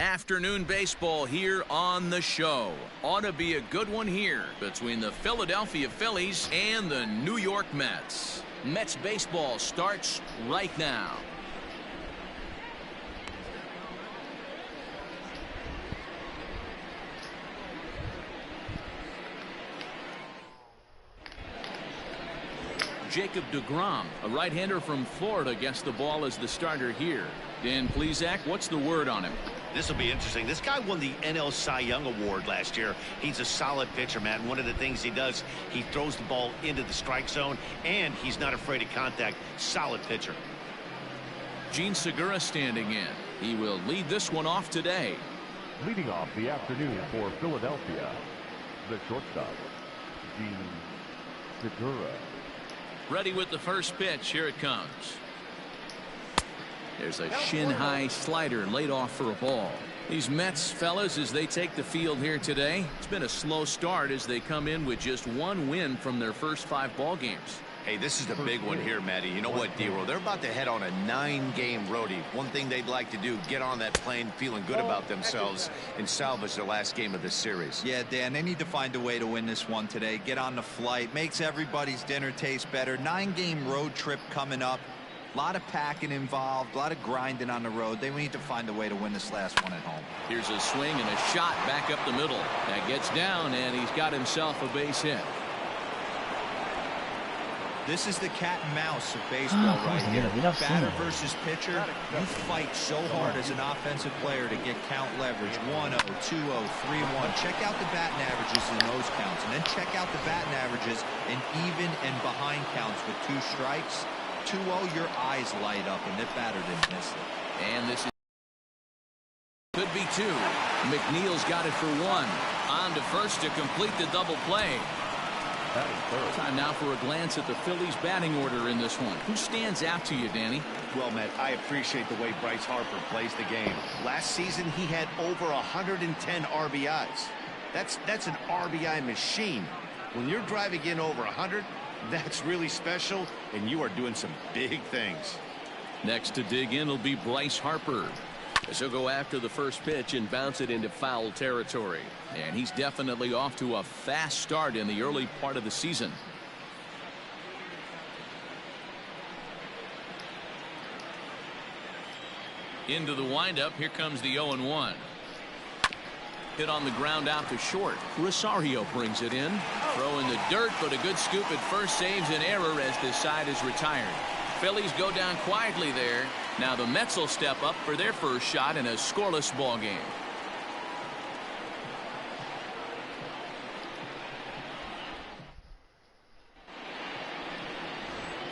Afternoon baseball here on the show. Ought to be a good one here between the Philadelphia Phillies and the New York Mets. Mets baseball starts right now. Jacob deGrom, a right-hander from Florida, gets the ball as the starter here. Dan Plesac, what's the word on him? This will be interesting. This guy won the NL Cy Young Award last year. He's a solid pitcher, man. One of the things he does, he throws the ball into the strike zone, and he's not afraid of contact. Solid pitcher. Gene Segura standing in. He will lead this one off today. Leading off the afternoon for Philadelphia, the shortstop, Gene Segura. Ready with the first pitch. Here it comes. There's a shin-high slider laid off for a ball. These Mets fellas, as they take the field here today, it's been a slow start as they come in with just one win from their first 5 ball games. Hey, this is the big one here, Matty. You know what, D-Roll? They're about to head on a 9-game roadie. One thing they'd like to do, get on that plane feeling good about themselves and salvage their last game of this series. Yeah, Dan, they need to find a way to win this one today. Get on the flight. Makes everybody's dinner taste better. 9-game road trip coming up. A lot of packing involved, a lot of grinding on the road. They need to find a way to win this last one at home. Here's a swing and a shot back up the middle. That gets down, and he's got himself a base hit. This is the cat and mouse of baseball right here. Batter versus pitcher. You fight so hard as an offensive player to get count leverage. 1-0, 2-0, 3-1. Check out the batting averages in those counts, and then check out the batting averages in even and behind counts with 2 strikes. 2-0, your eyes light up, and the batter didn't miss it. And this could be 2. McNeil's got it for 1. On to first to complete the double play. Time now for a glance at the Phillies batting order in this one. Who stands out to you, Danny? Well, Matt, I appreciate the way Bryce Harper plays the game. Last season, he had over 110 RBIs. That's an RBI machine. When you're driving in over 100, that's really special, and you are doing some big things. Next to dig in will be Bryce Harper, as he'll go after the first pitch and bounce it into foul territory. And he's definitely off to a fast start in the early part of the season. Into the windup. Here comes the 0-1. Hit on the ground out to short. Rosario brings it in. Throw in the dirt, but a good scoop at first saves an error as this side is retired. Phillies go down quietly there. Now the Mets will step up for their first shot in a scoreless ball game.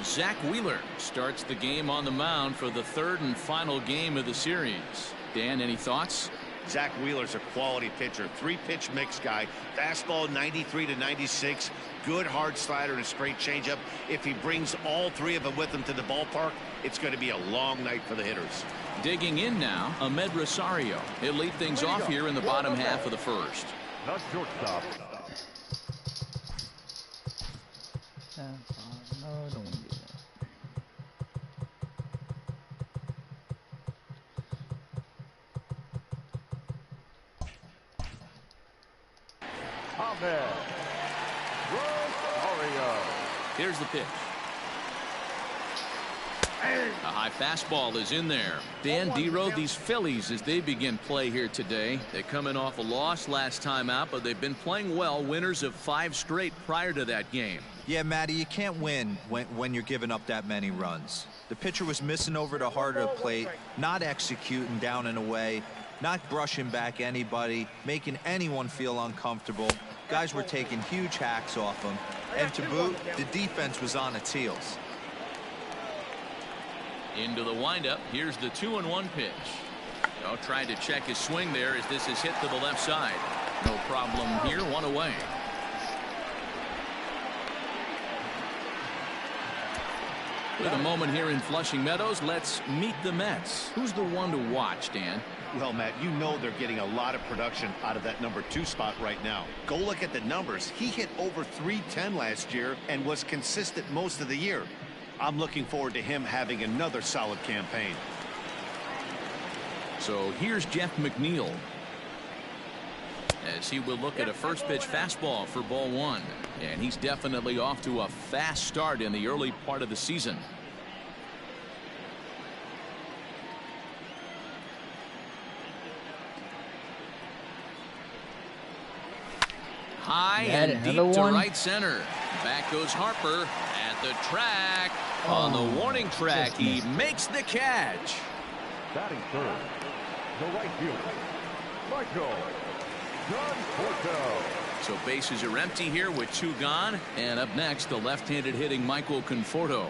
Zach Wheeler starts the game on the mound for the 3rd and final game of the series. Dan, any thoughts? Zach Wheeler's a quality pitcher. 3-pitch mix guy. Fastball 93 to 96. Good hard slider and a straight changeup. If he brings all 3 of them with him to the ballpark, it's going to be a long night for the hitters. Digging in now, Ahmed Rosario. He'll lead things off here in the bottom half of the first. The shortstop. Here's the pitch. A high fastball is in there. Dan, D-Row, these Phillies, as they begin play here today, they come in off a loss last time out, but they've been playing well, winners of 5 straight prior to that game. Yeah, Matty, you can't win when you're giving up that many runs. The pitcher was missing over the heart of the plate, not executing down and away, not brushing back anybody, making anyone feel uncomfortable. Guys were taking huge hacks off him, and to boot, the defense was on its heels. Into the windup. Here's the 2-1 pitch. Oh, trying to check his swing there as this is hit to the left side. No problem here. 1 away. With a moment here in Flushing Meadows, let's meet the Mets. Who's the one to watch, Dan? Well, Matt, you know they're getting a lot of production out of that number 2 spot right now. Go look at the numbers. He hit over .310 last year and was consistent most of the year. I'm looking forward to him having another solid campaign. So here's Jeff McNeil, as he will look at a first pitch fastball for ball one. And he's definitely off to a fast start in the early part of the season. High and deep to right center. Back goes Harper at the track. On the warning track, he makes the catch. Batting third, the right fielder, Michael Conforto. So bases are empty here with two gone. And up next, the left-handed hitting Michael Conforto.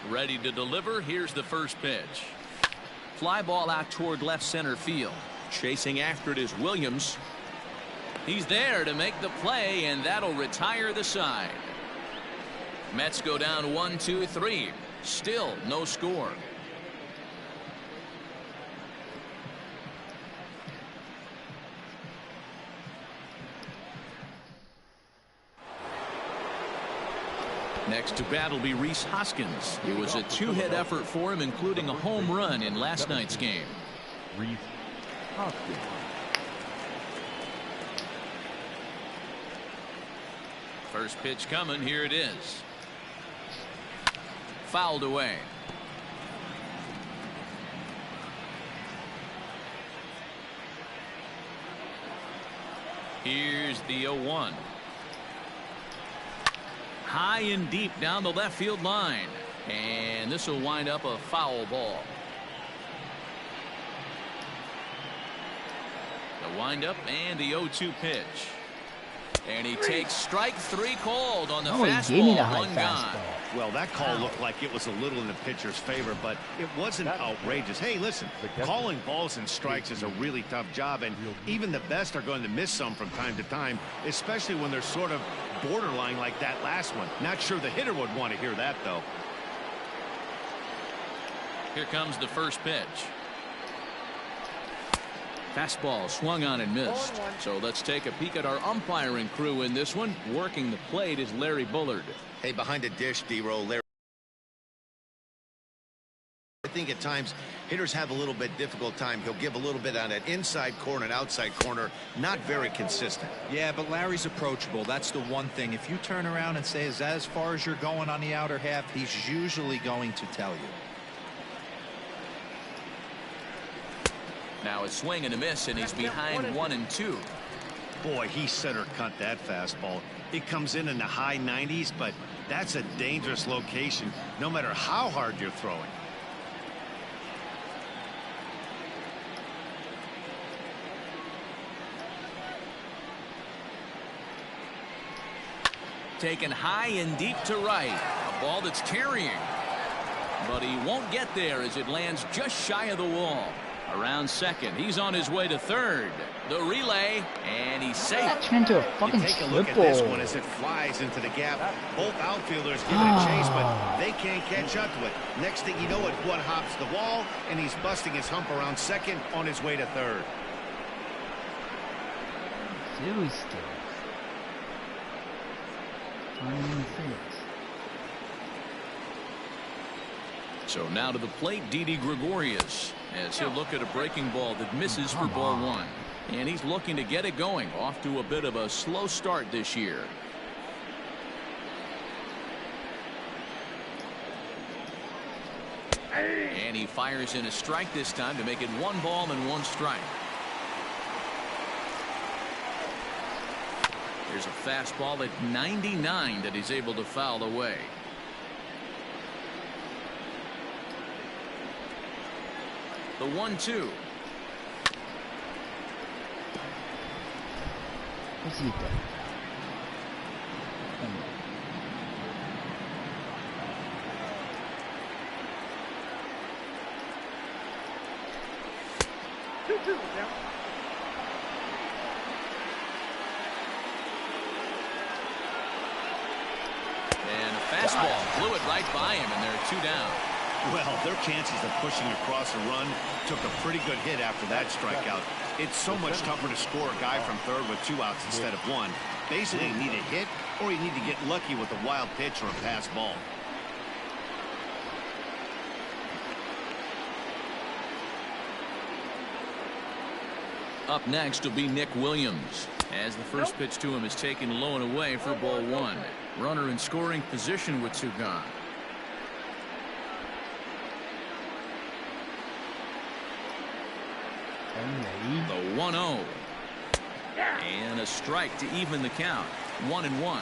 Ready to deliver. Here's the first pitch. Fly ball out toward left center field. Chasing after it is Williams. He's there to make the play, and that'll retire the side. Mets go down 1-2-3. Still no score. Next to bat will be Rhys Hoskins. It was a two-hit effort for him, including a home run in last night's game. Rhys Hoskins. First pitch coming. Here it is. Fouled away. Here's the 0-1. High and deep down the left field line. And this will wind up a foul ball. The windup and the 0-2 pitch. And he takes strike three called on the fastball. One gone. Well, that call looked like it was a little in the pitcher's favor, but it wasn't outrageous. Hey, listen, calling balls and strikes is a really tough job, and even the best are going to miss some from time to time, especially when they're sort of borderline like that last one. Not sure the hitter would want to hear that, though. Here comes the first pitch. Fastball swung on and missed. So let's take a peek at our umpiring crew in this one. Working the plate is Larry Bullard. Hey, behind the dish, D-Roll, Larry. I think at times hitters have a little bit difficult time. He'll give a little bit on that inside corner and outside corner. Not very consistent. Yeah, but Larry's approachable. That's the one thing. If you turn around and say, is that as far as you're going on the outer half, he's usually going to tell you. Now a swing and a miss, and he's behind 1-2. Boy, he center cut that fastball. It comes in the high 90s, but that's a dangerous location no matter how hard you're throwing. Taken high and deep to right. A ball that's carrying. But he won't get there as it lands just shy of the wall. Around second, he's on his way to third. The relay, and he's safe. That turned into a fucking Take a look at this one as it flies into the gap. Both outfielders give it a chase, but they can't catch up to it. Next thing you know, it one hops the wall, and he's busting his hump around second on his way to third. Seriously. So now to the plate, Didi Gregorius, as he'll look at a breaking ball that misses for ball one. And he's looking to get it going. Off to a bit of a slow start this year. And he fires in a strike this time to make it 1 ball and 1 strike. Here's a fastball at 99 that he's able to foul away. The 1-2. And a fastball blew it right by him, and there are 2 down. Well, their chances of pushing across a run took a pretty good hit after that strikeout. It's so much tougher to score a guy from third with 2 outs instead of 1. Basically, you need a hit, or you need to get lucky with a wild pitch or a pass ball. Up next will be Nick Williams, as the first pitch to him is taken low and away for ball one. Runner in scoring position with two gone. The 1-0. And a strike to even the count. 1-1.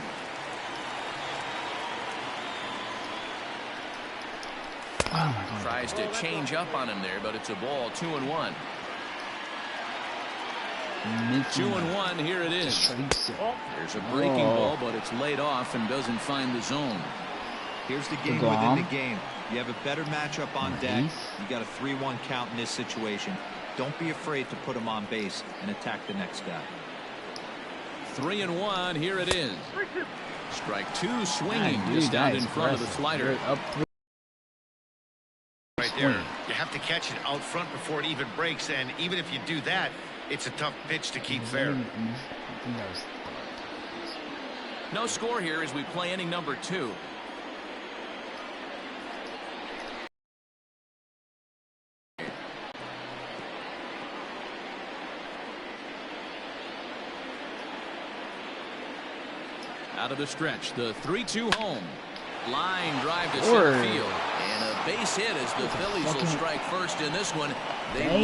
Oh my God. Tries to change up on him there, but it's a ball. 2-1. 2-1. Here it is. There's a breaking ball, but it's laid off and doesn't find the zone. Here's the game within the game. You have a better matchup on deck. You got a 3-1 count in this situation. Don't be afraid to put him on base and attack the next guy. 3-1. Here it is. Strike two swinging just out in front of the slider. Right there. You have to catch it out front before it even breaks, and even if you do that, it's a tough pitch to keep fair. No score here as we play inning number 2. Out of the stretch, the 3-2 home. Line drive to center field. And a base hit as the Phillies will strike first in this one.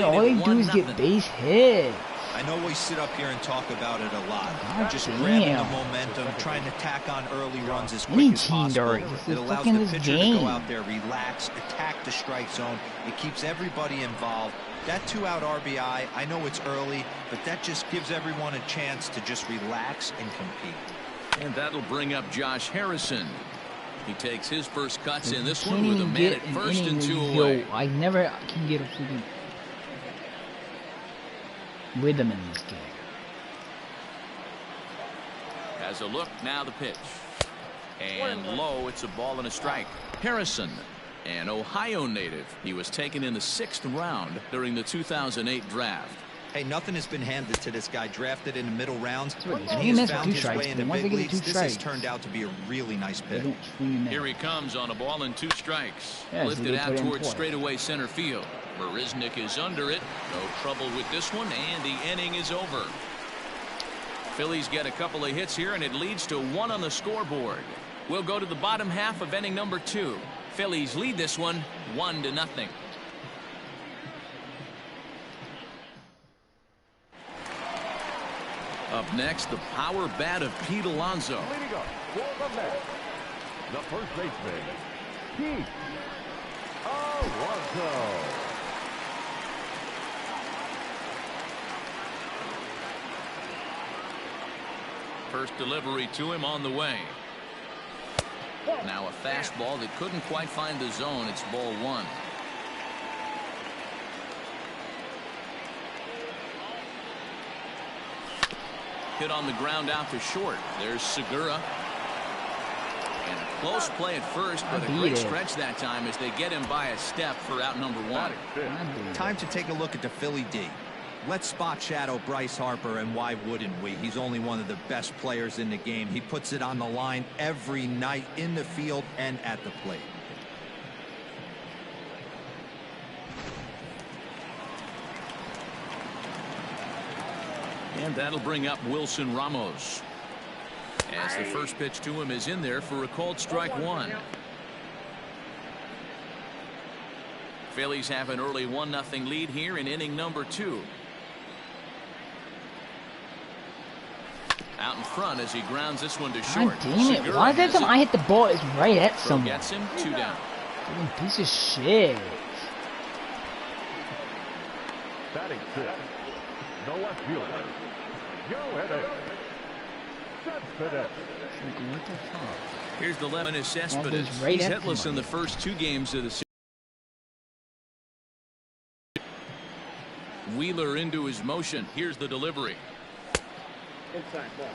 All they do is get base hits. I know we sit up here and talk about it a lot. Just grabbing the momentum, trying to tack on early runs as quick as possible. It allows the pitcher to go out there, relax, attack the strike zone. It keeps everybody involved. That 2-out RBI, I know it's early, but that just gives everyone a chance to just relax and compete. And that'll bring up Josh Harrison. He takes his first cuts in this one with a man at first and 2 away. I never can get a freaking rhythm in this game. Has a look, now the pitch. And low, it's a ball and a strike. Harrison, an Ohio native. He was taken in the 6th round during the 2008 draft. Hey, nothing has been handed to this guy. Drafted in the middle rounds, and he has found his way into big leagues. This has turned out to be a really nice pick. Here he comes on a ball and 2 strikes. Lifted out towards straightaway center field. Marisnik is under it. No trouble with this one, and the inning is over. Phillies get a couple of hits here, and it leads to 1 on the scoreboard. We'll go to the bottom half of inning number 2. Phillies lead this one 1-0. Up next, the power bat of Pete Alonso. Leading up for the Mets, the first baseman, Pete Alonso. First delivery to him on the way. Now a fastball that couldn't quite find the zone. It's ball 1. Hit on the ground out to short. There's Segura. And a close play at first, but a great stretch that time as they get him by a step for out number 1. Time to take a look at the Philly D. Let's spot shadow Bryce Harper, and why wouldn't we? He's only one of the best players in the game. He puts it on the line every night in the field and at the plate. And that'll bring up Wilson Ramos. As the first pitch to him is in there for a called strike 1. Phillies have an early 1-0 lead here in inning number 2. Out in front as he grounds this one to short. God damn it. Why is that time I hit the ball? It's right at someone. Gets him 2 down. Fucking piece of shit. Batting 6, the left fielder, Joe Cespedes. What the fuck? Here's the Lebanon Cespedes. Right He's at hitless in the somebody. first 2 games of the season. Wheeler into his motion. Here's the delivery.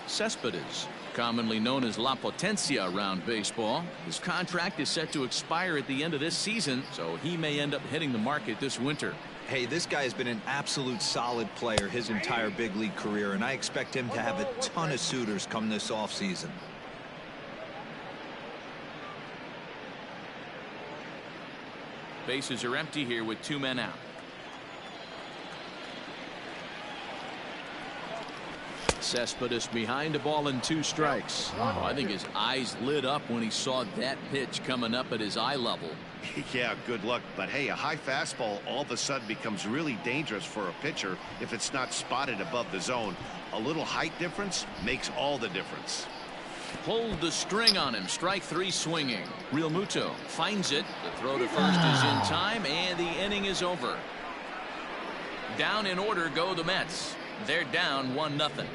Cespedes, commonly known as La Potencia around baseball. His contract is set to expire at the end of this season, so he may end up hitting the market this winter. Hey, this guy has been an absolute solid player his entire big league career, and I expect him to have a ton of suitors come this offseason. Bases are empty here with 2 men out. Cespedes behind a ball and 2 strikes. Oh, I think his eyes lit up when he saw that pitch coming up at his eye level. Yeah, good luck. But hey, a high fastball all of a sudden becomes really dangerous for a pitcher if it's not spotted above the zone. A little height difference makes all the difference. Pulled the string on him. Strike 3 swinging. Real Muto finds it. The throw to first is in time, and the inning is over. Down in order go the Mets. They're down 1-0.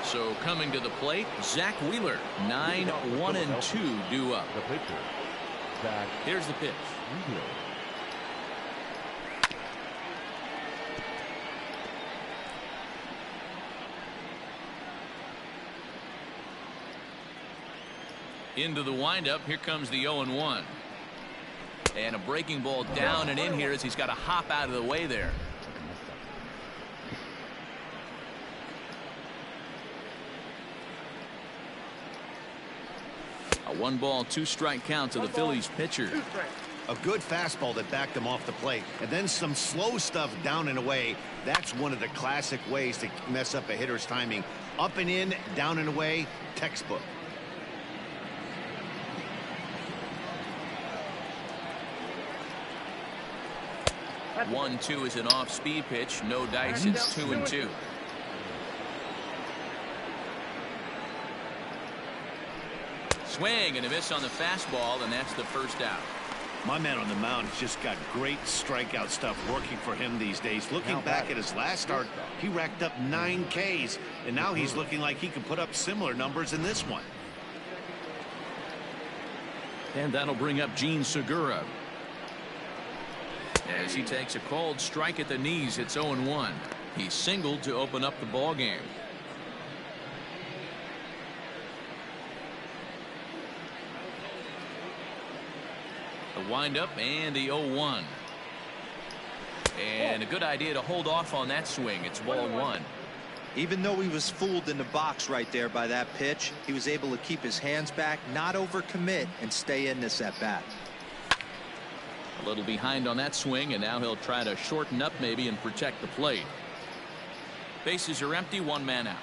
So coming to the plate, Zach Wheeler. 9-1-2 due up. The pitcher, Zach. Here's the pitch. Wheeler. Into the windup. Here comes the 0-1. And a breaking ball down and in here as he's got to hop out of the way there. A 1-ball, 2-strike count to the Phillies pitcher. A good fastball that backed him off the plate, and then some slow stuff down and away. That's one of the classic ways to mess up a hitter's timing. Up and in, down and away, textbook. 1-2 is an off-speed pitch. No dice. It's 2-2. Swing and a miss on the fastball, and that's the first out. My man on the mound has just got great strikeout stuff working for him these days. Looking back at his last start, he racked up 9 Ks, and now he's looking like he can put up similar numbers in this one. And that'll bring up Gene Segura. As he takes a cold strike at the knees, it's 0-1. He singled to open up the ball game. The windup and the 0-1. And a good idea to hold off on that swing. It's ball 1. Even though he was fooled in the box right there by that pitch, he was able to keep his hands back, not overcommit, and stay in this at bat. A little behind on that swing, and now he'll try to shorten up maybe and protect the plate. Bases are empty, 1 man out.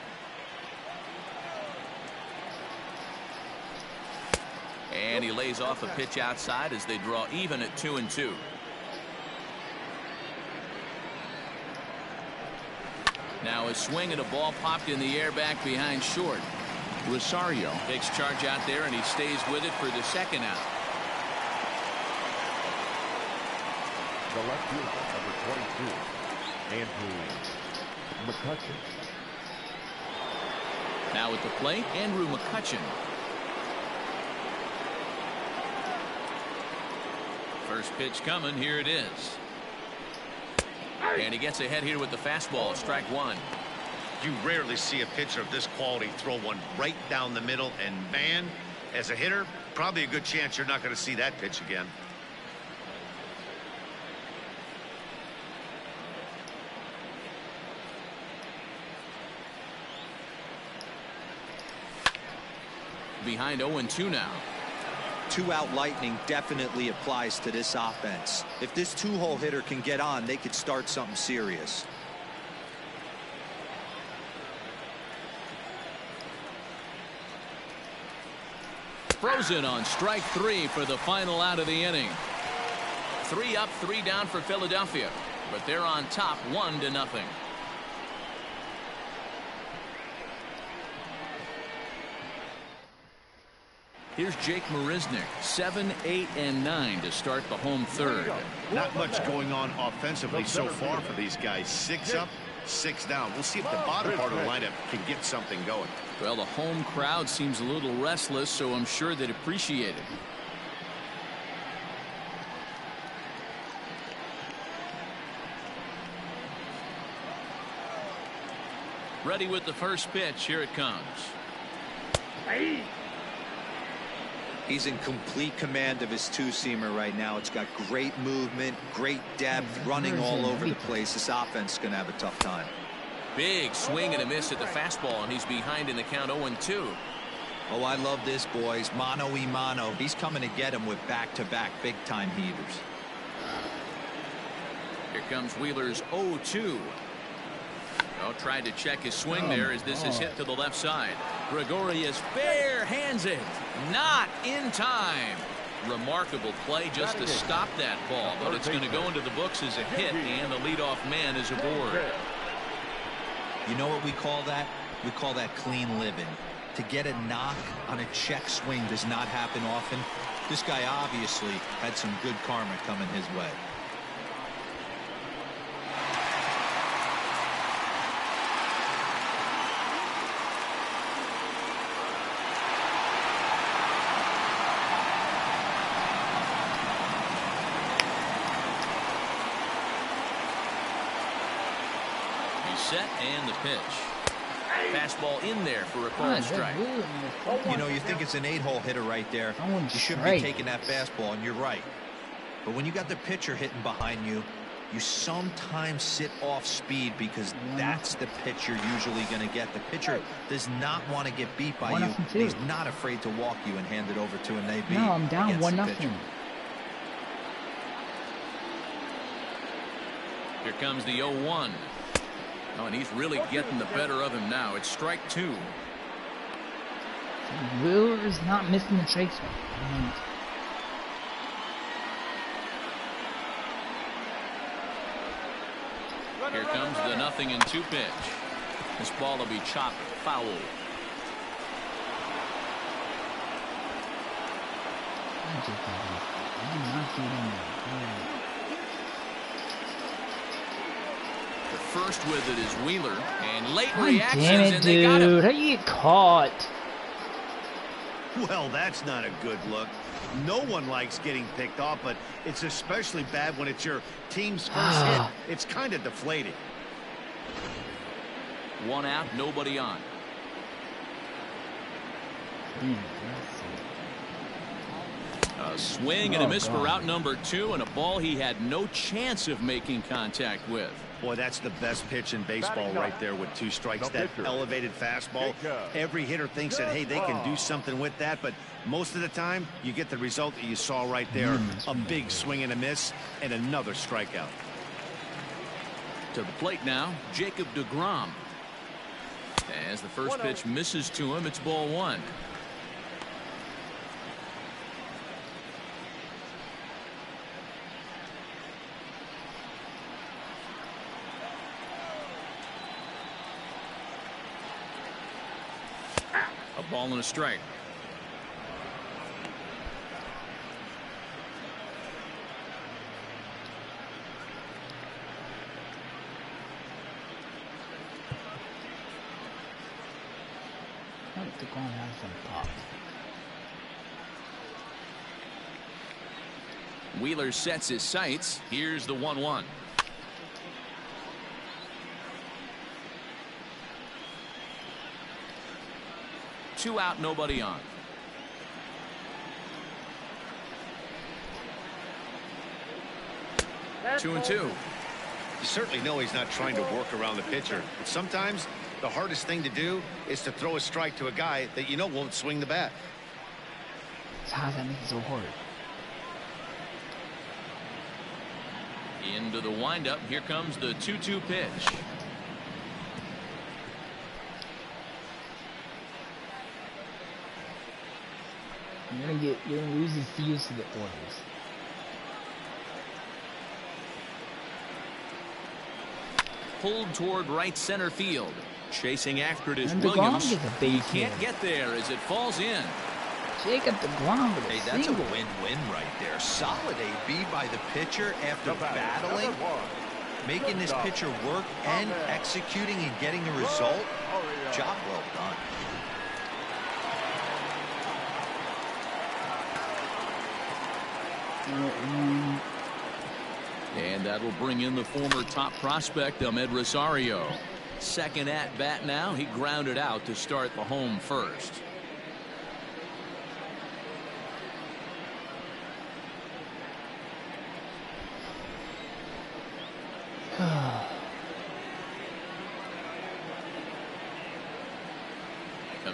And he lays off a pitch outside as they draw even at 2-2. Now a swing and a ball popped in the air back behind short. Rosario takes charge out there, and he stays with it for the second out. The left fielder, number 22, Andrew McCutchen. Now at the plate, Andrew McCutchen. First pitch coming. Here it is. And he gets ahead here with the fastball. Strike 1. You rarely see a pitcher of this quality throw one right down the middle, and man, as a hitter, probably a good chance you're not going to see that pitch again. Behind 0-2 now. 2-out lightning definitely applies to this offense. If this 2-hole hitter can get on, they could start something serious. Frozen on strike 3 for the final out of the inning. 3 up, 3 down for Philadelphia, but they're on top 1-0. Here's Jake Marisnick, 7, 8, and 9 to start the home third. Not much going on offensively so far for these guys. 6 up, 6 down. We'll see if the bottom part of the lineup can get something going. Well, the home crowd seems a little restless, so I'm sure they'd appreciate it. Ready with the first pitch. Here it comes. He's in complete command of his 2-seamer right now. It's got great movement, great depth, running all over the place. This offense is going to have a tough time. Big swing and a miss at the fastball, and he's behind in the count 0-2. Oh, I love this, boys. Mano y mano. He's coming to get him with back-to-back big-time heaters. Here comes Wheeler's 0-2. Oh, tried to check his swing there as this is hit to the left side. Gregorius bare hands it. Not in time. Remarkable play just to stop that ball, but it's going to go into the books as a hit, and the leadoff man is aboard. You know what we call that? We call that clean living. To get a knock on a check swing does not happen often. This guy obviously had some good karma coming his way. Set and the pitch. Fastball in there for a called strike. You know, you think it's an 8-hole hitter right there. You shouldn't be taking that fastball, and you're right. But when you got the pitcher hitting behind you, you sometimes sit off speed because that's the pitch you're usually going to get. The pitcher does not want to get beat by you. He's not afraid to walk you and hand it over to an AB. No, I'm down 1-0. Here comes the 0-1. Oh, and he's really getting the better of him now. It's strike 2. Wheeler is not missing the strikes. Here comes the 0-2 pitch. This ball will be chopped foul. The first with it is Wheeler, and late reactions, damn it, and they got him. dude. How you get caught? Well, that's not a good look. No one likes getting picked off, but it's especially bad when it's your team's first hit. It's kind of deflating. 1 out, nobody on. A swing and a miss for out number 2, and a ball he had no chance of making contact with. Boy, that's the best pitch in baseball right there with 2 strikes. That elevated fastball. Every hitter thinks that, hey, they can do something with that, but most of the time you get the result that you saw right there. A big swing and a miss and another strikeout. To the plate now, Jacob deGrom. As the first pitch misses to him, it's ball 1. A ball and a strike. The ground has some pop. Wheeler sets his sights. Here's the 1-1. Two out, nobody on. That's 2-2. You certainly know he's not trying to work around the pitcher, but sometimes the hardest thing to do is to throw a strike to a guy that you know won't swing the bat. How does that make it so hard? Into the windup. Here comes the 2-2 pitch. You're gonna lose the fuse to the orders. Pulled toward right center field. Chasing after it is And Williams. DeGrom gets a base He can't hit. get there as it falls in. Jacob deGrom with a Hey, that's single. a win-win right there. Solid AB by the pitcher after battling, making this pitcher work and executing and getting a result. Job well done. And that will bring in the former top prospect, Ahmed Rosario. Second at bat now. He grounded out to start the home first.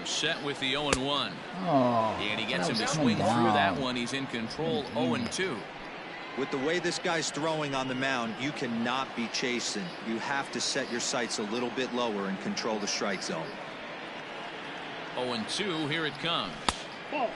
Set with the 0-1. Oh, And he gets that him to was swing coming through that down. one. He's in control. 0-2. With the way this guy's throwing on the mound, you cannot be chasing. You have to set your sights a little bit lower and control the strike zone. 0-2. Here it comes. Oh,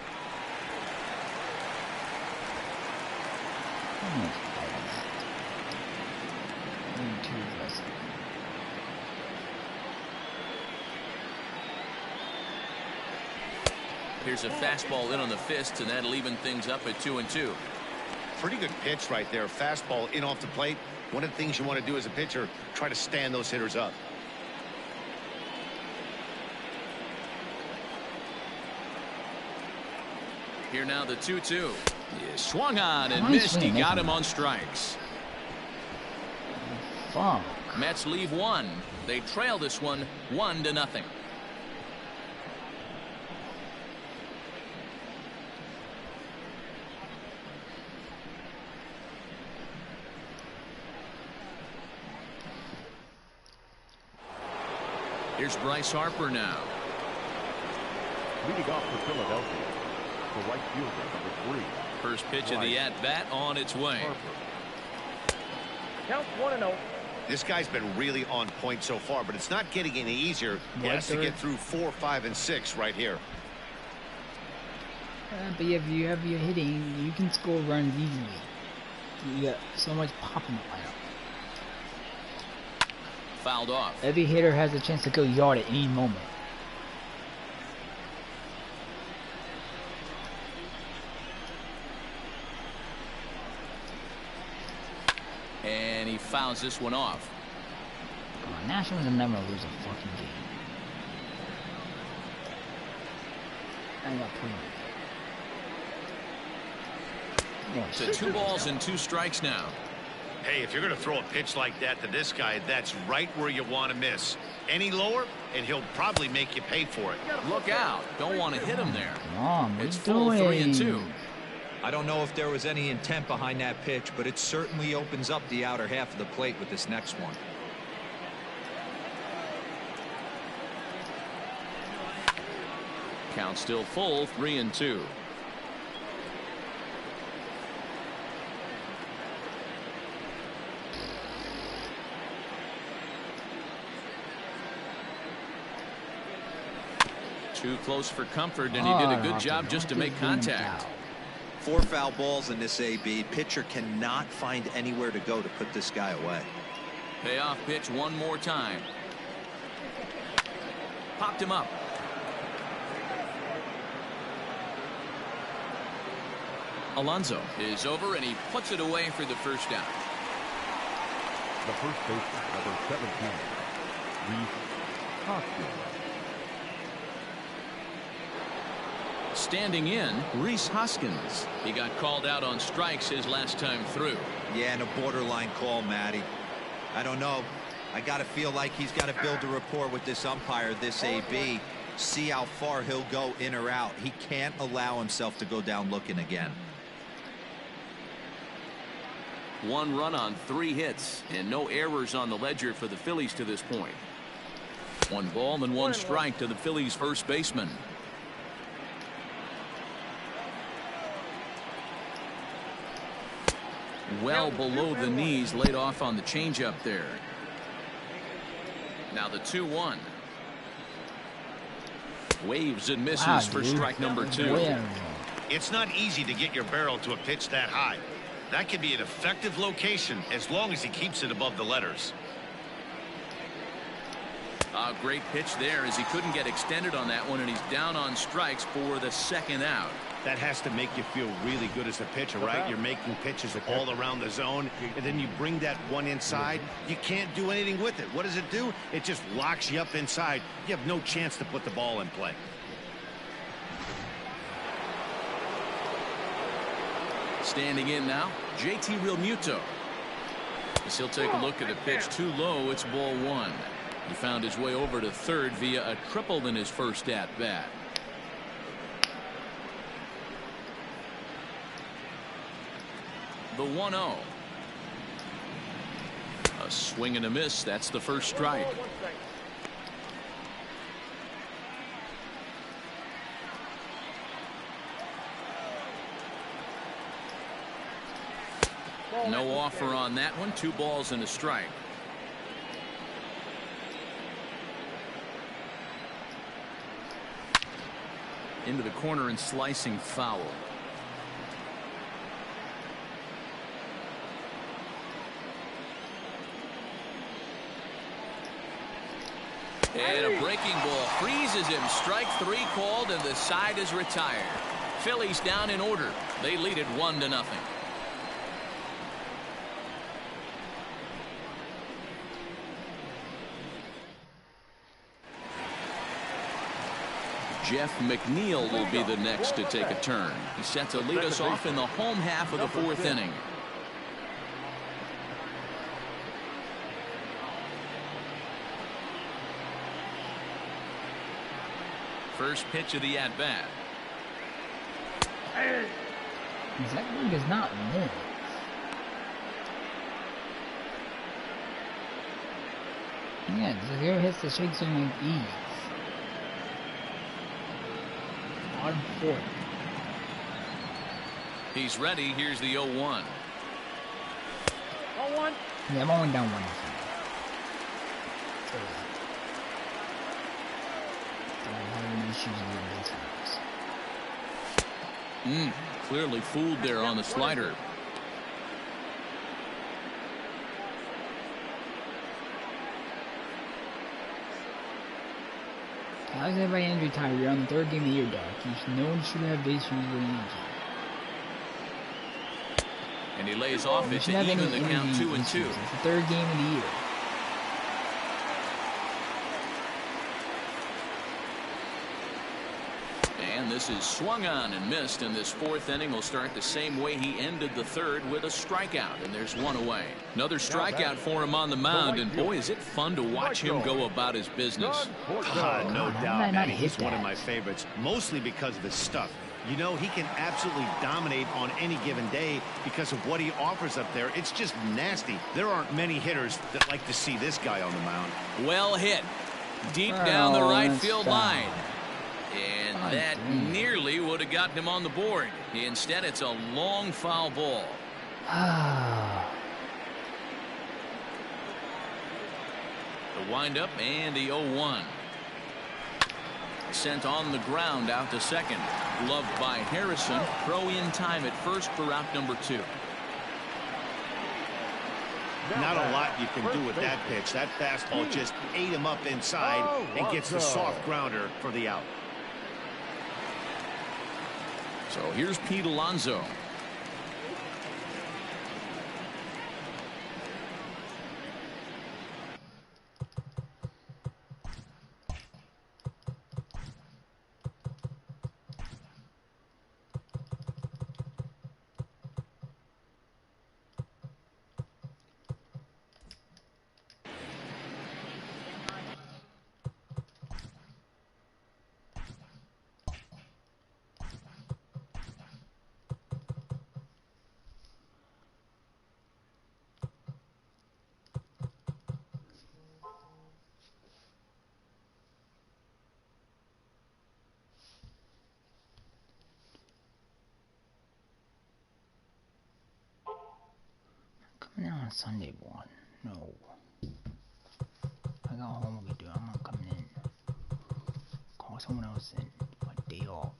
Here's a fastball in on the fists, and that'll even things up at 2-2. Pretty good pitch right there. Fastball in off the plate. One of the things you want to do as a pitcher, try to stand those hitters up. Here now the 2-2. He swung on and Nice missed. He swing, got nice him one. on strikes. fuck. Mets leave one. They trail this one 1-0. Here's Bryce Harper now. Leading off for Philadelphia, the right fielder, number 3. First pitch of the at-bat on its way. Harper. Count 1-0. This guy's been really on point so far, but it's not getting any easier. He has to get through 4, 5, and 6 right here. But if you have your hitting, you can score runs easily. You got so much pop in the lineup. Fouled off. Every hitter has a chance to go yard at any moment. And he fouls this one off. Come on, Nationals will never lose a fucking game. I got put To 2 balls and 2 strikes now. Hey, if you're going to throw a pitch like that to this guy, that's right where you want to miss. Any lower, and he'll probably make you pay for it. Look out. Don't want to hit him there. Come on, what It's you full doing? 3-2. I don't know if there was any intent behind that pitch, but it certainly opens up the outer half of the plate with this next one. Count still full. 3-2. Too close for comfort, and he did a good job just to make contact. 4 foul balls in this AB. Pitcher cannot find anywhere to go to put this guy away. Payoff pitch one more time. Popped him up. Alonso is over, and he puts it away for the first out. The first baseman, number 17, Reese Hoskins. Standing in, Rhys Hoskins. He got called out on strikes his last time through. Yeah, and a borderline call, Matty. I don't know. I got to feel like he's got to build a rapport with this umpire, this AB. See how far he'll go in or out. He can't allow himself to go down looking again. 1 run on 3 hits, and no errors on the ledger for the Phillies to this point. 1 ball and 1 strike to the Phillies first baseman. Well below the knees, laid off on the changeup there. Now the 2-1. Waves and misses Wow, for dude. strike number 2. Way It's not easy to get your barrel to a pitch that high. That can be an effective location as long as he keeps it above the letters. A great pitch there as he couldn't get extended on that one, and he's down on strikes for the 2nd out. That has to make you feel really good as a pitcher, right? You're making pitches all around the zone, and then you bring that one inside. You can't do anything with it. What does it do? It just locks you up inside. You have no chance to put the ball in play. Standing in now, JT Realmuto. As he'll take a look at a pitch too low, it's ball 1. He found his way over to third via a triple in his first at-bat. The 1-0. A swing and a miss. That's the first strike. No offer on that one. 2 balls and a strike. Into the corner and slicing foul. And a breaking ball freezes him. Strike 3 called, and the side is retired. Phillies down in order. They lead it 1-0. Jeff McNeil will be the next to take a turn. He's set to lead us off in the home half of the 4th inning. First pitch of the at-bat. That one does not move. Yeah, Zahir hits the shake swing with ease. Bottom 4. He's ready. Here's the 0-1. 0-1. Yeah, I'm only down 1. Clearly fooled there on the slider. How's everybody injury time? You're on the 3rd game of the year, dog. No one should have issues with injury. And he lays off it to even the count 2-2. It's the 3rd game of the year. And this is swung on and missed, and this 4th inning will start the same way he ended the 3rd, with a strikeout, and there's 1 away. Another strikeout for him on the mound, and boy, is it fun to watch him go about his business. No doubt, man. He's one of my favorites, mostly because of his stuff. You know, he can absolutely dominate on any given day because of what he offers up there. It's just nasty. There aren't many hitters that like to see this guy on the mound. Well hit. Deep down the right field line. And that nearly would have gotten him on the board. Instead, it's a long foul ball. The windup and the 0-1. Sent on the ground out to second. Gloved by Harrison. Throw in time at first for out number 2. Not a lot you can do with that pitch. That fastball just ate him up inside and gets the soft grounder for the out. So here's Pete Alonso. Now on Sunday, boy. No. I got homework to do. I'm not coming in. Call someone else in. My day off.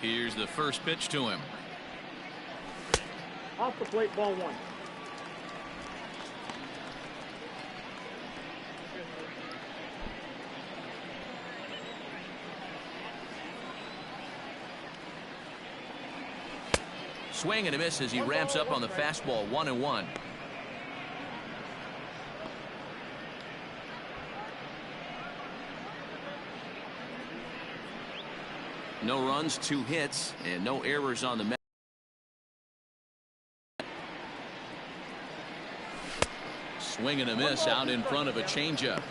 Here's the first pitch to him. Off the plate, ball 1. Swing and a miss as he ramps up on the fastball. 1-1. No runs, 2 hits, and no errors on the mound. Swing and a miss out in front of a changeup.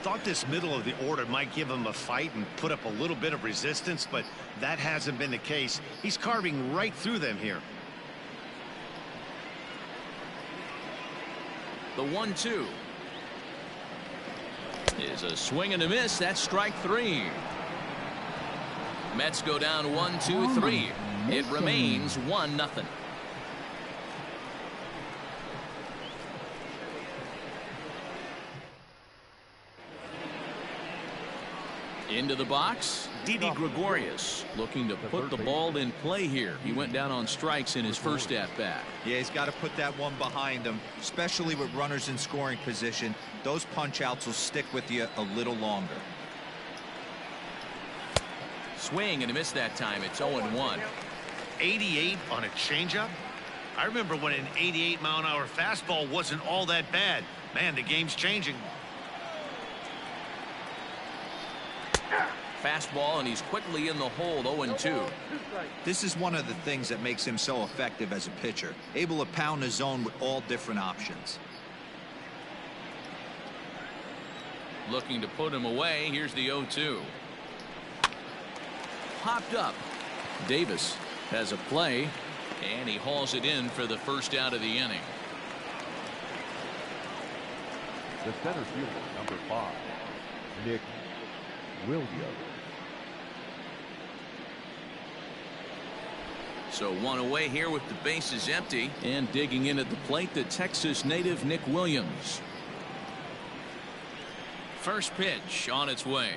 Thought this middle of the order might give him a fight and put up a little bit of resistance, but that hasn't been the case. He's carving right through them here. The 1-2 is a swing and a miss. That's strike 3. Mets go down 1-2-3. It remains 1-0. Into the box, Didi Gregorius looking to put the ball in play here. He went down on strikes in his first at-bat. Yeah, he's got to put that one behind him, especially with runners in scoring position. Those punch-outs will stick with you a little longer. Swing and a miss that time. It's 0-1. 88 on a changeup? I remember when an 88-mile-an-hour fastball wasn't all that bad. Man, the game's changing. Fastball, and he's quickly in the hole. 0-2. This is one of the things that makes him so effective as a pitcher, able to pound the zone with all different options. Looking to put him away. Here's the 0-2. Popped up. Davis has a play, and he hauls it in for the first out of the inning. The center fielder, number 5, Nick Williams. So one away here with the bases empty, and digging in at the plate, the Texas native Nick Williams. First pitch on its way.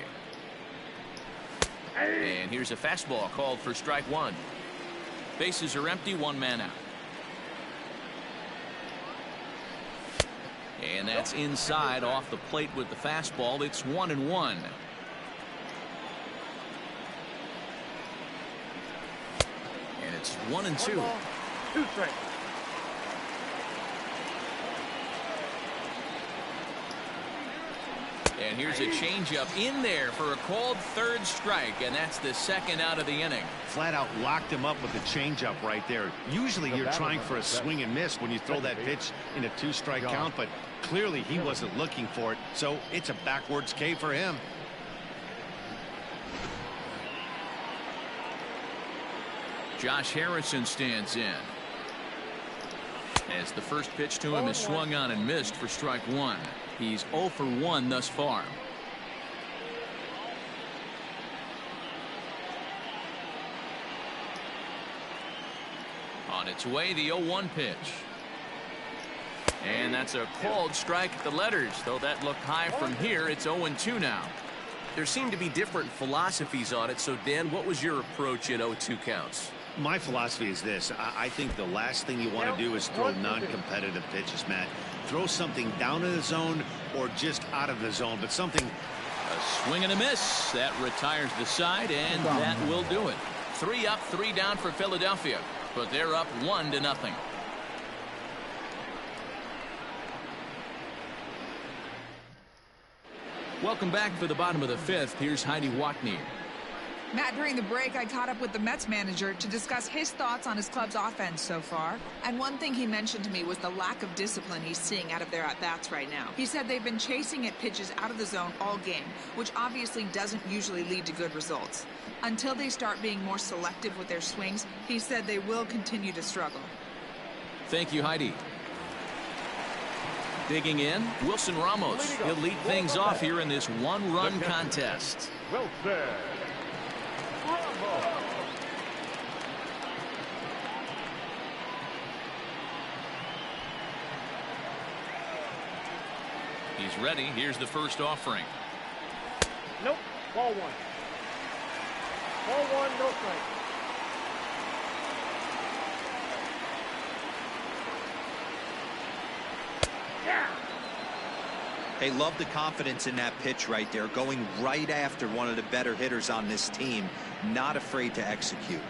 And here's a fastball called for strike 1. Bases are empty, 1 man out. And that's inside off the plate with the fastball. It's 1-1. And it's 1-2. 2 strikes. And here's a changeup in there for a called 3rd strike, and that's the 2nd out of the inning. Flat out locked him up with the changeup right there. Usually you're trying for a swing and miss when you throw that pitch in a 2-strike count, but clearly he wasn't looking for it, so it's a backwards K for him. Josh Harrison stands in. As the first pitch to him is swung on and missed for strike 1. He's 0 for 1 thus far. On its way, the 0-1 pitch. And that's a called strike at the letters, though that looked high from here. It's 0-2 now. There seem to be different philosophies on it. So, Dan, what was your approach at 0-2 counts? My philosophy is this. I think the last thing you want to do is throw non-competitive pitches, Matt. Throw something down in the zone or just out of the zone, but something. A swing and a miss. That retires the side, and that will do it. 3 up, 3 down for Philadelphia, but they're up 1-0. Welcome back for the bottom of the 5th. Here's Heidi Watney. Matt, during the break, I caught up with the Mets manager to discuss his thoughts on his club's offense so far. And one thing he mentioned to me was the lack of discipline he's seeing out of their at-bats right now. He said they've been chasing at pitches out of the zone all game, which obviously doesn't usually lead to good results. Until they start being more selective with their swings, he said they will continue to struggle. Thank you, Heidi. Digging in, Wilson Ramos. He'll lead things off here in this 1-run contest. Wilson Ramos. He's ready. Here's the first offering. Nope. Ball 1. Ball 1, no strike. Hey, love the confidence in that pitch right there, going right after one of the better hitters on this team, not afraid to execute.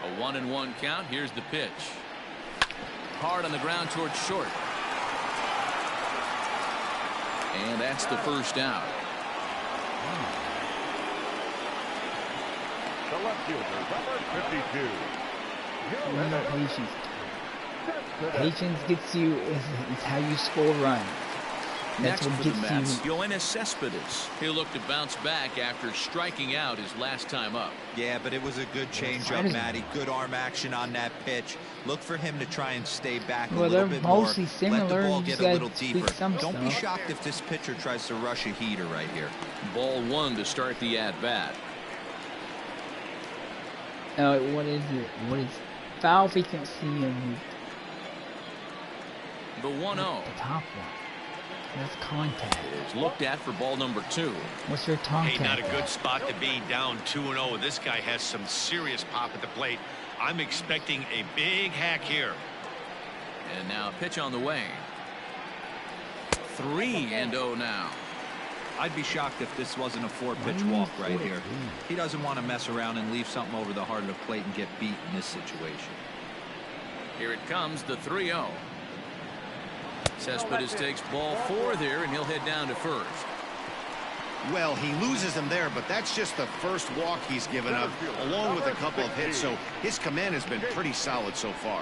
A 1-1 count. Here's the pitch. Hard on the ground towards short. And that's the first out. The left fielder, number 52. Patience. Patience gets you, is how you score runs. That's Next what for the gets Mets, you. Yoenis Cespedes. He'll look to bounce back after striking out his last time up. Yeah, but it was a good changeup, Matty. Good arm action on that pitch. Look for him to try and stay back a little bit more. Mostly Let similar. the ball You get just a gotta little deeper. tweak some Don't be stuff. shocked if this pitcher tries to rush a heater right here. Ball one to start the at-bat. What is it? What is foul frequency and The 1-0 the top one? That's contact. is looked at for ball number 2. What's your contact? Hey, not a good spot to be, down 2-0. This guy has some serious pop at the plate. I'm expecting a big hack here. And now a pitch on the way. 3-0 now. I'd be shocked if this wasn't a 4-pitch walk right here. He doesn't want to mess around and leave something over the heart of the plate and get beat in this situation. Here it comes, the 3-0. Cespedes takes ball 4 there, and he'll head down to first. Well, he loses him there, but that's just the first walk he's given up, along with a couple of hits, so his command has been pretty solid so far.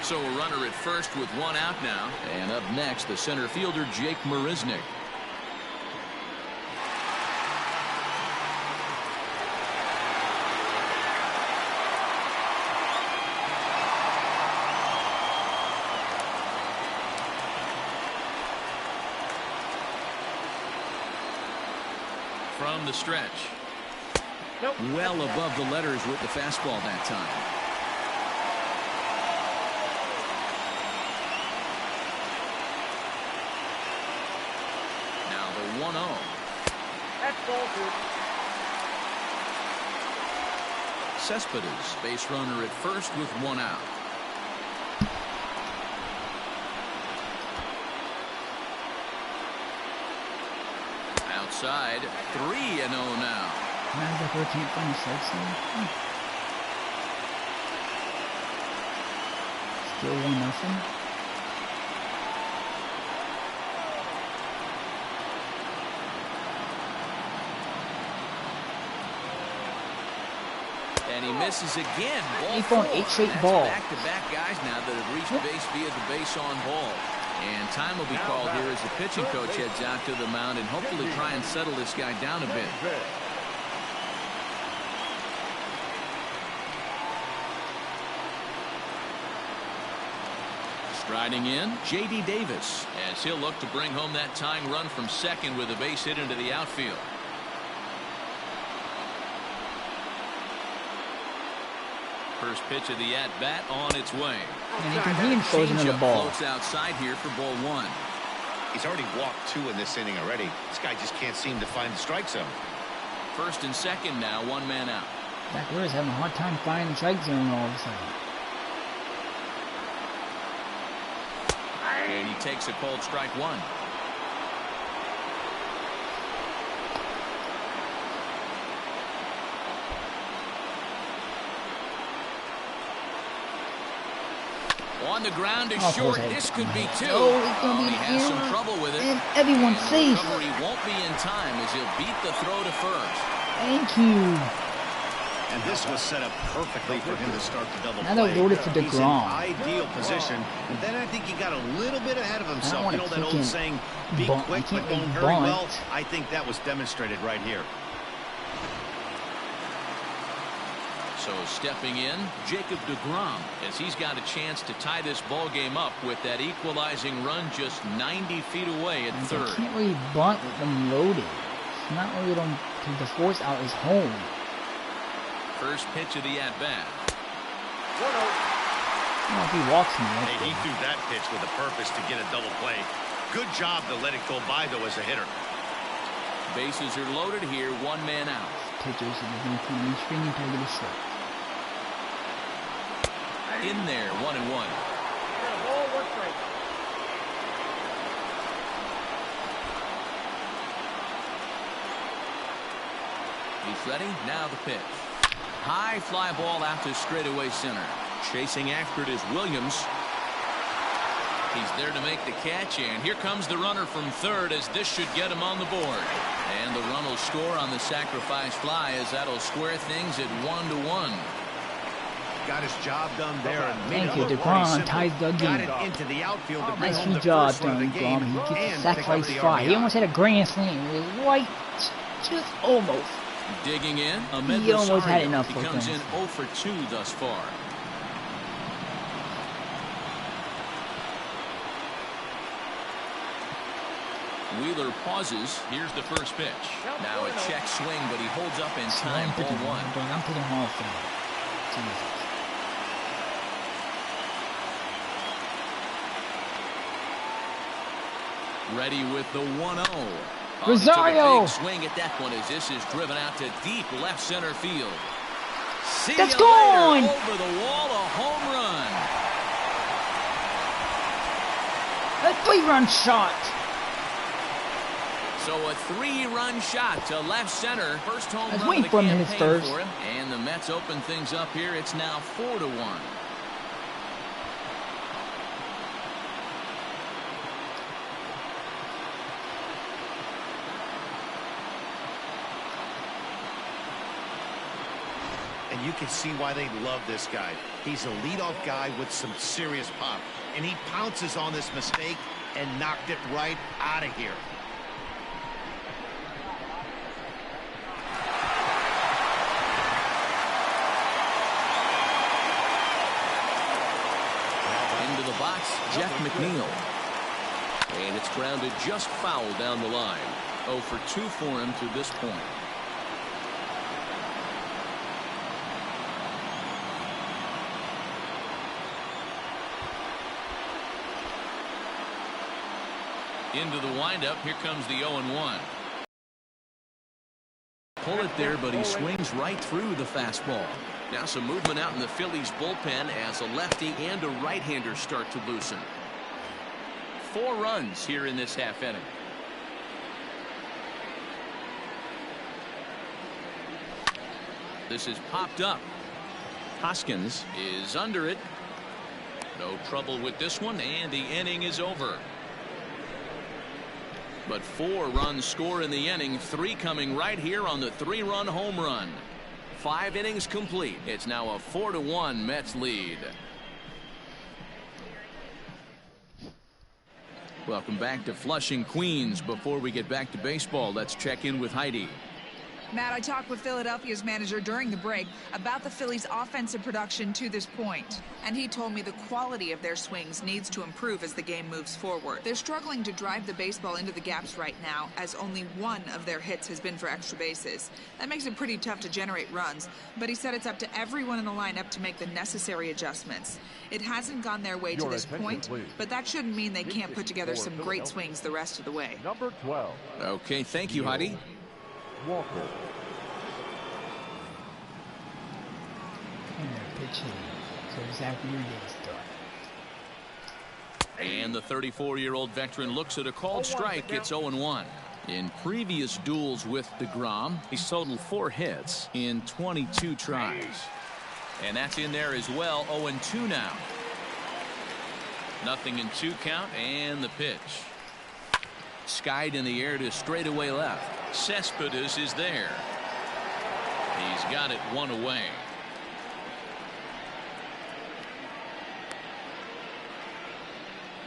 So a runner at first with 1 out now. And up next, the center fielder, Jake Marisnick. From the stretch. Nope. Well above the letters with the fastball that time. Now the 1-0. That's ball 2. Cespedes, base runner at first with 1 out. Outside, 3-0 now. I can't find a strike zone. Still 1-0. And he misses again. Ball He's throwing 4. 8 straight That's balls. Back-to-back guys now that have reached base via the base on ball. And time will be called here as the pitching coach heads out to the mound and hopefully try and settle this guy down a bit. Striding in, J.D. Davis, as he'll look to bring home that tying run from second with a base hit into the outfield. First pitch of the at-bat on its way. And he can throws another ball. Floats outside here for ball 1. He's already walked 2 in this inning already. This guy just can't seem to find the strike zone. First and second now, 1 man out. Zach Wheeler's having a hard time finding the strike zone all of a sudden. And he takes a cold strike 1. On the ground to short. This could be 2. Oh, it's going to be he has some error. trouble with it. And everyone's And safe. the recovery won't be in time as he'll beat the throw to first. Thank you. And this was set up perfectly for him to start the double Now play. they'll load it for He's in DeGrom. ideal position. And then I think he got a little bit ahead of himself. You know that old saying, be bunt. quick You but can't don't make hurry. bunt. Well, I think that was demonstrated right here. So stepping in, Jacob DeGrom, as he's got a chance to tie this ball game up with that equalizing run just 90 feet away at third. You can't really bunt with them loaded. It's not really them because the force out is home. First pitch of the at-bat. I don't know if he walks me. Hey, he threw that pitch with a purpose to get a double play. Good job to let it go by, though, as a hitter. Bases are loaded here, 1 man out. Pitchers are going to put him in string until he gets strike. In there, 1-1. Ball 1 strike. He's ready. Now the pitch. High fly ball out to straightaway center. Chasing after it is Williams. He's there to make the catch, and here comes the runner from third as this should get him on the board. And the run will score on the sacrifice fly as that'll square things at 1-1. Got his job done there. And thank you, DeGrom ties the got game. it into the outfield to bring Nice home the job first run of done, the game DeGrom. He gets and the pick up sacrifice the fly. He RBI. almost had a grand slam. It was right, just almost. Digging in, Ahmed He almost had Rosario. enough He for comes grand in 0 for 2 thus far. Wheeler pauses. Here's the first pitch. Now a check swing, but he holds up in time. Ball one. I'm putting him off there. Jesus. Ready with the 1-0. Rosario! Big swing at that one as this is driven out to deep left center field. See That's ya gone! later. Over the wall, a home run. A 3-run shot. So a 3-run shot to left center. First home run waiting of the for him to hit campaign first. for him. And the Mets open things up here. It's now 4-1. And you can see why they love this guy. He's a leadoff guy with some serious pop. And he pounces on this mistake and knocked it right out of here. Into the box, Jeff McNeil. And it's grounded just foul down the line. 0 for 2 for him to this point. Into the windup. Here comes the 0-1. Pull it there, but he swings right through the fastball. Now some movement out in the Phillies bullpen as a lefty and a right-hander start to loosen. 4 runs here in this half inning. This is popped up. Hoskins is under it. No trouble with this one, and the inning is over. But 4 runs score in the inning, 3 coming right here on the 3-run home run. 5 innings complete. It's now a 4-1 Mets lead. Welcome back to Flushing, Queens. Before we get back to baseball, let's check in with Heidi. Matt, I talked with Philadelphia's manager during the break about the Phillies' offensive production to this point. And he told me the quality of their swings needs to improve as the game moves forward. They're struggling to drive the baseball into the gaps right now, as only 1 of their hits has been for extra bases. That makes it pretty tough to generate runs, but he said it's up to everyone in the lineup to make the necessary adjustments. It hasn't gone their way to this point, but that shouldn't mean they can't put together some great swings the rest of the way. Number 12. Okay, thank you, Heidi. Walker. And they're pitching. So exactly where they start. And the 34-year-old veteran looks at a called strike. It's 0-1. In previous duels with DeGrom, he's totaled 4 hits in 22 tries. And that's in there as well. 0-2 now. Nothing in 2 count, and the pitch. Skied in the air to straightaway left. Cespedes is there. He's got it 1 away.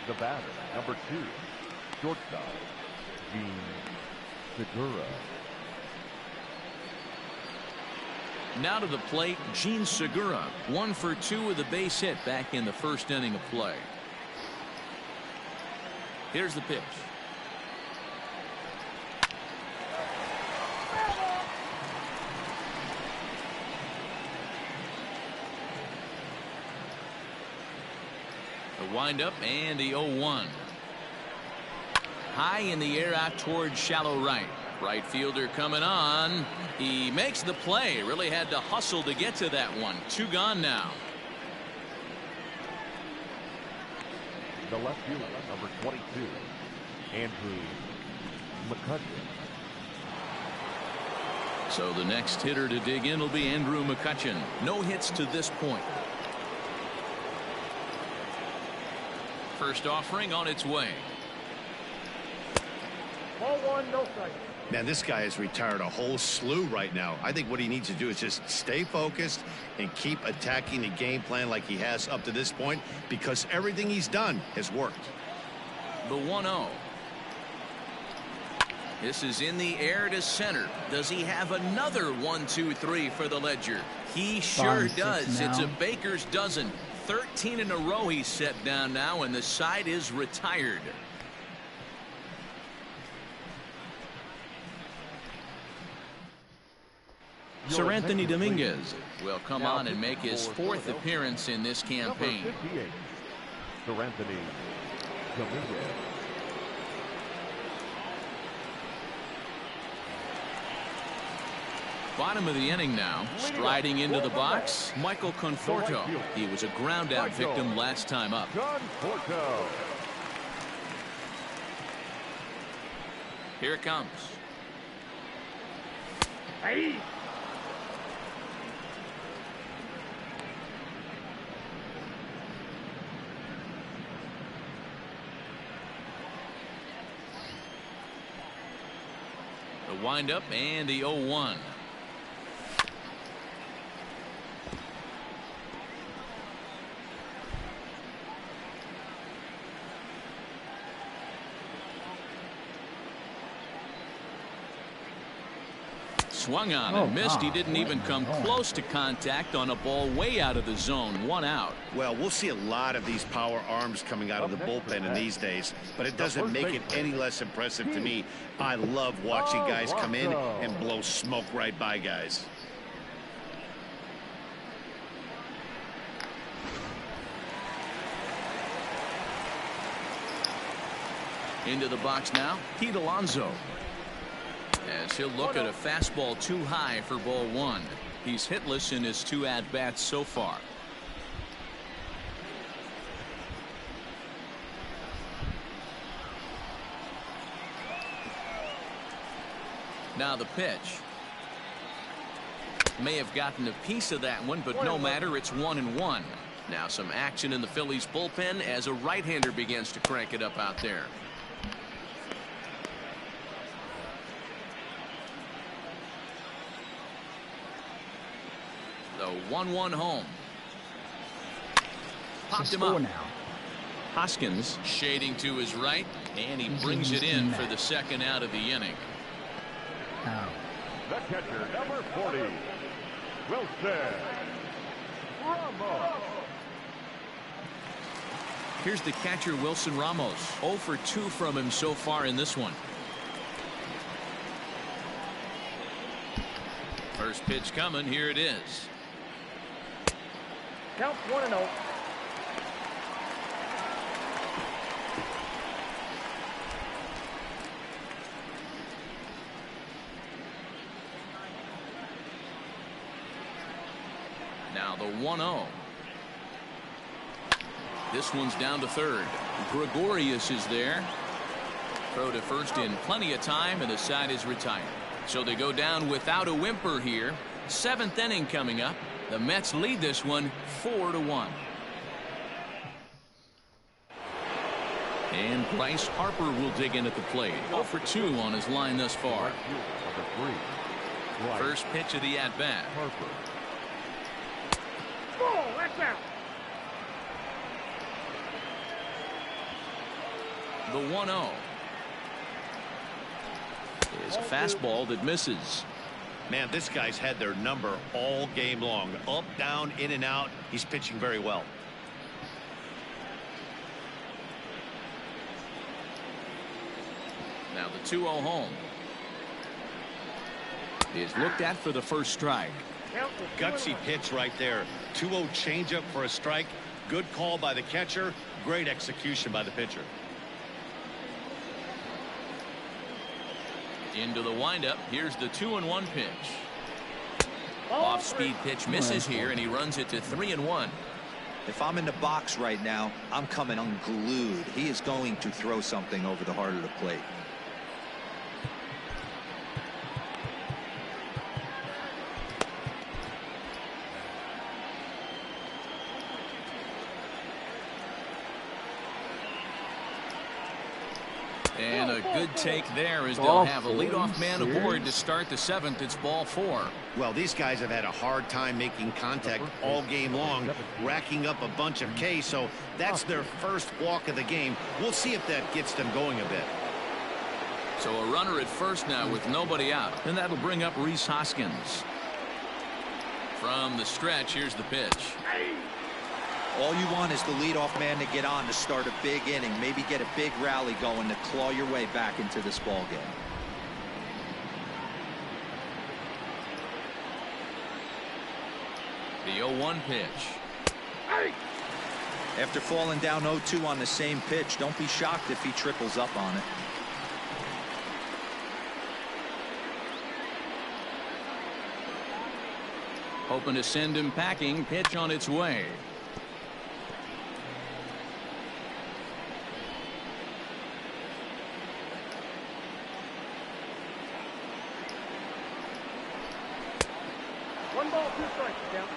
The batter, number 2, shortstop, Gene Segura. Now to the plate, Gene Segura. 1 for 2 with a base hit back in the first inning of play. Here's the pitch. A windup and the 0-1. High in the air out towards shallow right. Right fielder coming on. He makes the play. Really had to hustle to get to that one. 2 gone now. The left fielder, number 22, Andrew McCutcheon. So the next hitter to dig in will be Andrew McCutcheon. No hits to this point. First offering on its way. Ball one, no strike. Man, this guy has retired a whole slew right now. I think what he needs to do is just stay focused and keep attacking the game plan like he has up to this point, because everything he's done has worked. The 1-0. This is in the air to center. Does he have another 1-2-3 for the ledger? He sure does. It's a baker's dozen. 13 in a row he's set down now, and the side is retired. Sir Anthony Dominguez will come on and make his 4th appearance in this campaign. Number 58, Sir Anthony Dominguez. Bottom of the inning now. Striding into the box, Michael Conforto. He was a ground out victim last time up. Conforto. Here it comes. Hey. The windup and the 0-1. Swung on and missed. He didn't even come close to contact on a ball way out of the zone. 1 out. Well, we'll see a lot of these power arms coming out of the bullpen in these days, but it doesn't make it any less impressive to me. I love watching guys come in and blow smoke right by guys. Into the box now, Pete Alonso. As he'll look at a fastball too high for ball 1. He's hitless in his 2 at-bats so far. Now the pitch. May have gotten a piece of that one, but no matter, it's 1-1. Now some action in the Phillies bullpen as a right-hander begins to crank it up out there. The 1-1 home. Popped him up. Now. Hoskins shading to his right, and he brings it in for the 2nd out of the inning. The catcher, number 40, Wilson Ramos. Here's the catcher, Wilson Ramos. 0 for 2 from him so far in this one. First pitch coming. Here it is. Count 1-0. Now the 1-0. This one's down to third. Gregorius is there. Throw to first in plenty of time, and the side is retired. So they go down without a whimper here. 7th inning coming up. The Mets lead this one 4-1. And Bryce Harper will dig in at the plate. 0 for 2 on his line thus far. First pitch of the at-bat. Ball, that's out. The 1-0 is a fastball that misses. Man, this guy's had their number all game long. Up, down, in and out. He's pitching very well. Now the 2-0 home is looked at for the first strike. Gutsy pitch right there. 2-0 changeup for a strike. Good call by the catcher. Great execution by the pitcher. Into the windup. Here's the 2-1 pitch. Off-speed pitch misses here, and he runs it to 3-1. If I'm in the box right now, I'm coming unglued. He is going to throw something over the heart of the plate. And a good take there as they'll have a leadoff man aboard to start the 7th. It's ball 4. Well, these guys have had a hard time making contact all game long, racking up a bunch of Ks, so that's their first walk of the game. We'll see if that gets them going a bit. So a runner at first now with nobody out, and that'll bring up Rhys Hoskins. From the stretch, here's the pitch. All you want is the leadoff man to get on to start a big inning, maybe get a big rally going to claw your way back into this ball game. The 0-1 pitch. After falling down 0-2 on the same pitch, don't be shocked if he triples up on it. Hoping to send him packing. Pitch on its way. One ball, 2 strikes, count.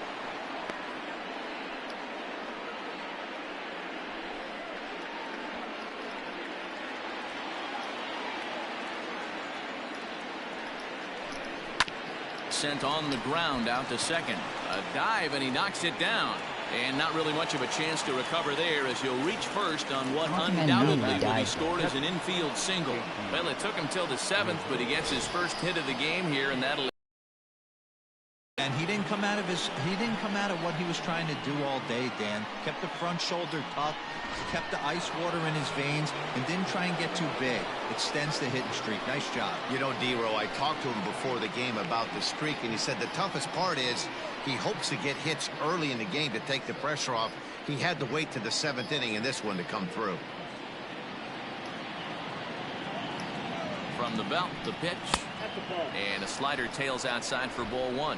Sent on the ground out to second. A dive, and he knocks it down. And not really much of a chance to recover there as he'll reach first on what undoubtedly will be scored as an infield single. Well, it took him till the 7th, but he gets his first hit of the game here, and that'll. And he didn't come out of what he was trying to do all day, Dan. Kept the front shoulder tucked, kept the ice water in his veins, and didn't try and get too big. Extends the hitting streak. Nice job. You know, D-Row, I talked to him before the game about the streak, and he said the toughest part is he hopes to get hits early in the game to take the pressure off. He had to wait to the 7th inning in this one to come through. From the belt, the pitch. And a slider tails outside for ball 1.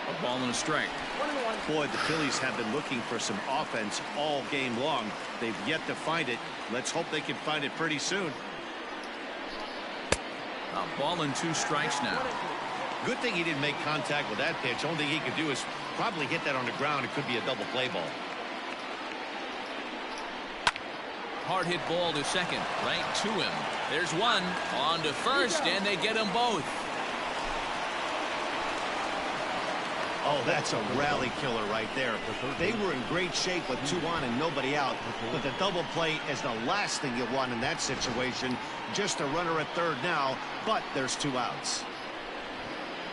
A ball and a strike. Boy, the Phillies have been looking for some offense all game long. They've yet to find it. Let's hope they can find it pretty soon. A ball and 2 strikes now. Good thing he didn't make contact with that pitch. Only thing he could do is probably hit that on the ground. It could be a double play ball. Hard hit ball to second, right to him. There's one on to first, and they get them both. Oh, that's a rally killer right there. They were in great shape with 2 on and nobody out, but the double play is the last thing you want in that situation. Just a runner at third now, but there's 2 outs.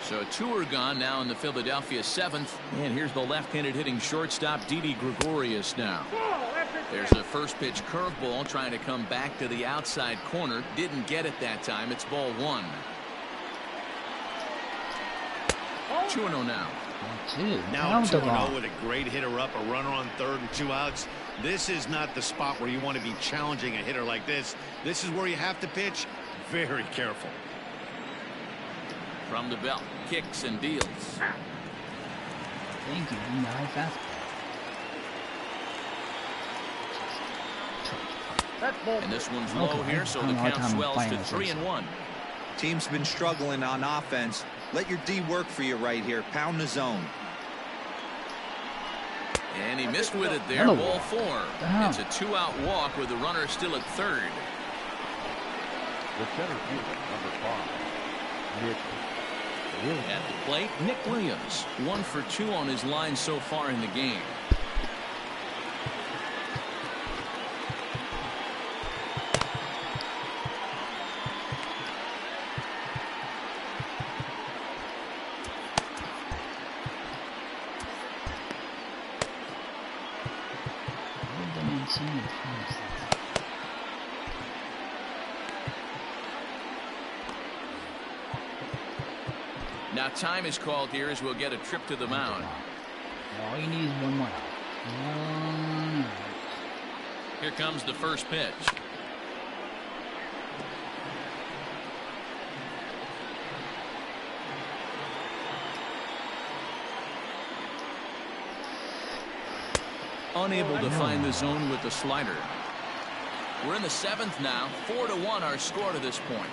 So 2 are gone now in the Philadelphia 7th, and here's the left-handed hitting shortstop Didi Gregorius now. There's a first pitch curveball trying to come back to the outside corner. Didn't get it that time. It's ball 1. 2-0 now. Now 2-0 with a great hitter up, a runner on third and 2 outs. This is not the spot where you want to be challenging a hitter like this. This is where you have to pitch very careful. From the belt, kicks and deals. Thank you. Fast. And this one's low here, so the count swells to 3-1. Team's been struggling on offense. Let your D work for you right here. Pound the zone. And he missed with it there. Ball 4. It's a 2-out walk with the runner still at third. The center fielder, number 5, Nick. At the plate, Nick Williams. 1 for 2 on his line so far in the game. Now time is called here as we'll get a trip to the mound. All you need is 1 more. Here comes the first pitch. Unable to find the zone with the slider. We're in the 7th now. 4-1 our score to this point.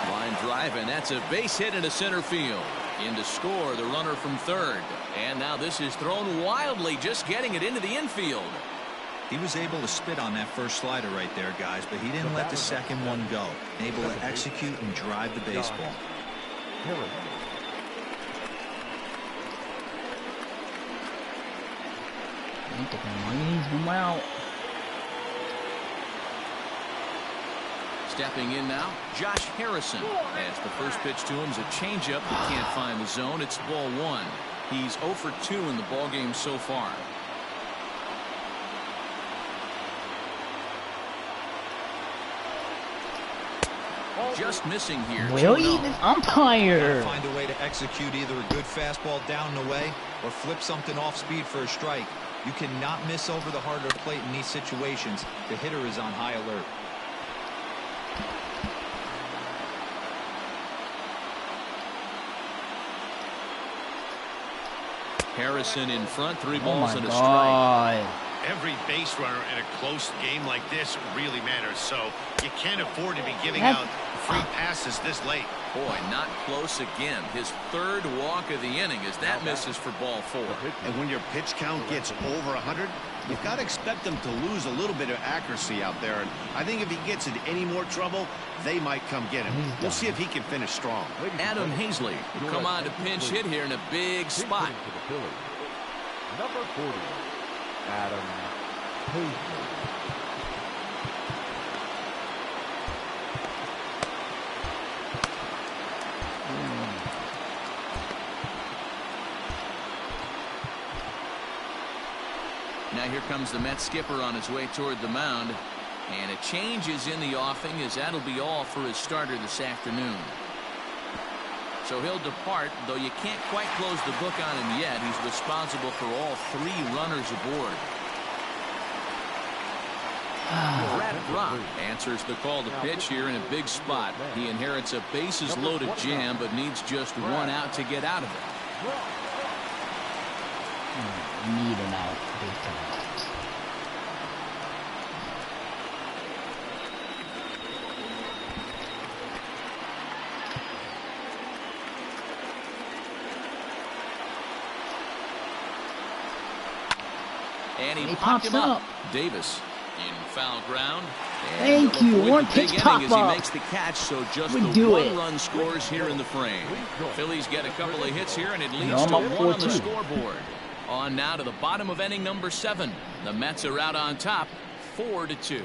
Line drive, and that's a base hit into center field. In to score, the runner from third. And now this is thrown wildly, just getting it into the infield. He was able to spit on that first slider right there, guys, but he didn't let the second one go. Able to execute and drive the baseball. Stepping in now, Josh Harrison. As the first pitch to him is a changeup that can't find the zone. It's ball one. He's 0 for 2 in the ballgame so far. Just missing here. Really? This umpire. Find a way to execute either a good fastball down and away or flip something off speed for a strike. You cannot miss over the harder plate in these situations. The hitter is on high alert. Harrison in front, 3 Oh balls my and a God. strike. Every base runner in a close game like this really matters, so you can't afford to be giving That's... out free passes this late. Boy, not close again. His third walk of the inning as that misses for ball 4. And when your pitch count gets over 100, you've got to expect them to lose a little bit of accuracy out there. And I think if he gets in any more trouble, they might come get him. We'll see if he can finish strong. Adam Hazley will come on to pinch hit here in a big spot. Number 40, Adam Hazley. Now here comes the Mets skipper on his way toward the mound. And a change is in the offing as that'll be all for his starter this afternoon. So he'll depart, though you can't quite close the book on him yet. He's responsible for all 3 runners aboard. Brad Brock answers the call to pitch here in a big spot. He inherits a bases loaded jam, but needs just 1 out to get out of it. Need him out big time. And he pops him up. up. Davis in foul ground. Thank you. One pitch pop as up. he makes the catch, so just We the do 1 it. run scores here in the frame. Phillies get a couple of hits here, and it leads I'm to up 1 on the 4-2. scoreboard. On now to the bottom of inning number 7. The Mets are out on top, 4-2.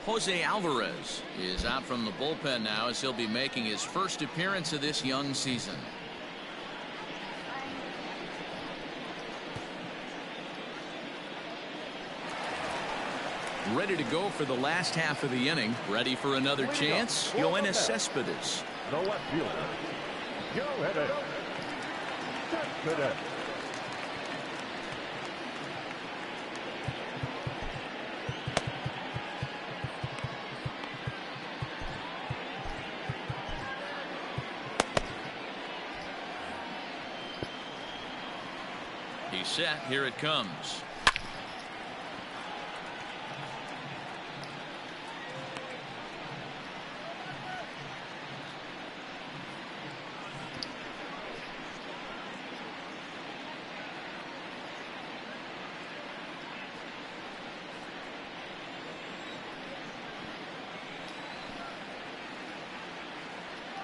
Jose Alvarez is out from the bullpen now as he'll be making his first appearance of this young season. Ready to go for the last half of the inning. Ready for another chance. Yoenis Cespedes. The left fielder, Yoenis Cespedes. He's set. Here it comes.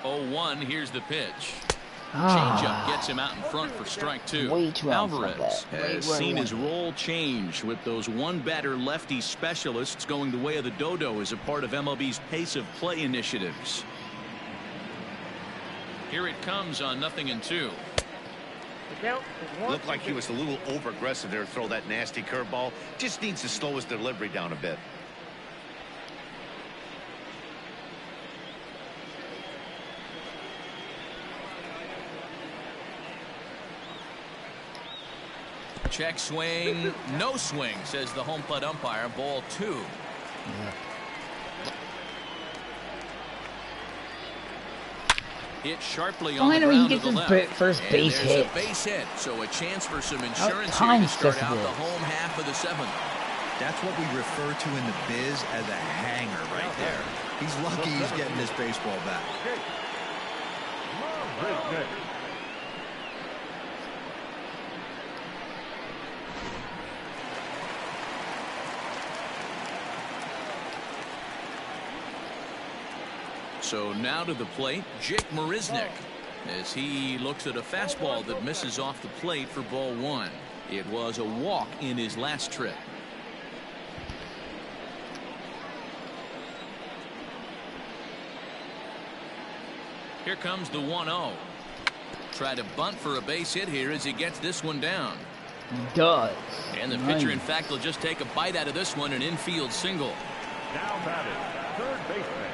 Oh, 1. Here's the pitch. Changeup gets him out in front for strike 2. Way too out for Alvarez that. has Way seen his one. role change with those 1-batter lefty specialists going the way of the dodo as a part of MLB's pace of play initiatives. Here it comes on 0-2. The count is 1. Looked like he was a little over aggressive there to throw that nasty curveball. Just needs to slow his delivery down a bit. Check swing, no swing, says the home plate umpire. Ball 2. Yeah. Hit sharply on the Finally, he ground gets to the his left. first And base there's hit. a base hit, so a chance for some insurance here time to start out Cespedes. the home half of the 7th. That's what we refer to in the biz as a hanger right there. He's lucky he's getting this baseball back. Marisnick. So now to the plate, Jake Marisnick, as he looks at a fastball that misses off the plate for ball one. It was a walk in his last trip. Here comes the 1-0. Try to bunt for a base hit here as he gets this one down. He does. And the pitcher, in fact, will just take a bite out of this one, an infield single. Now batting, third baseman,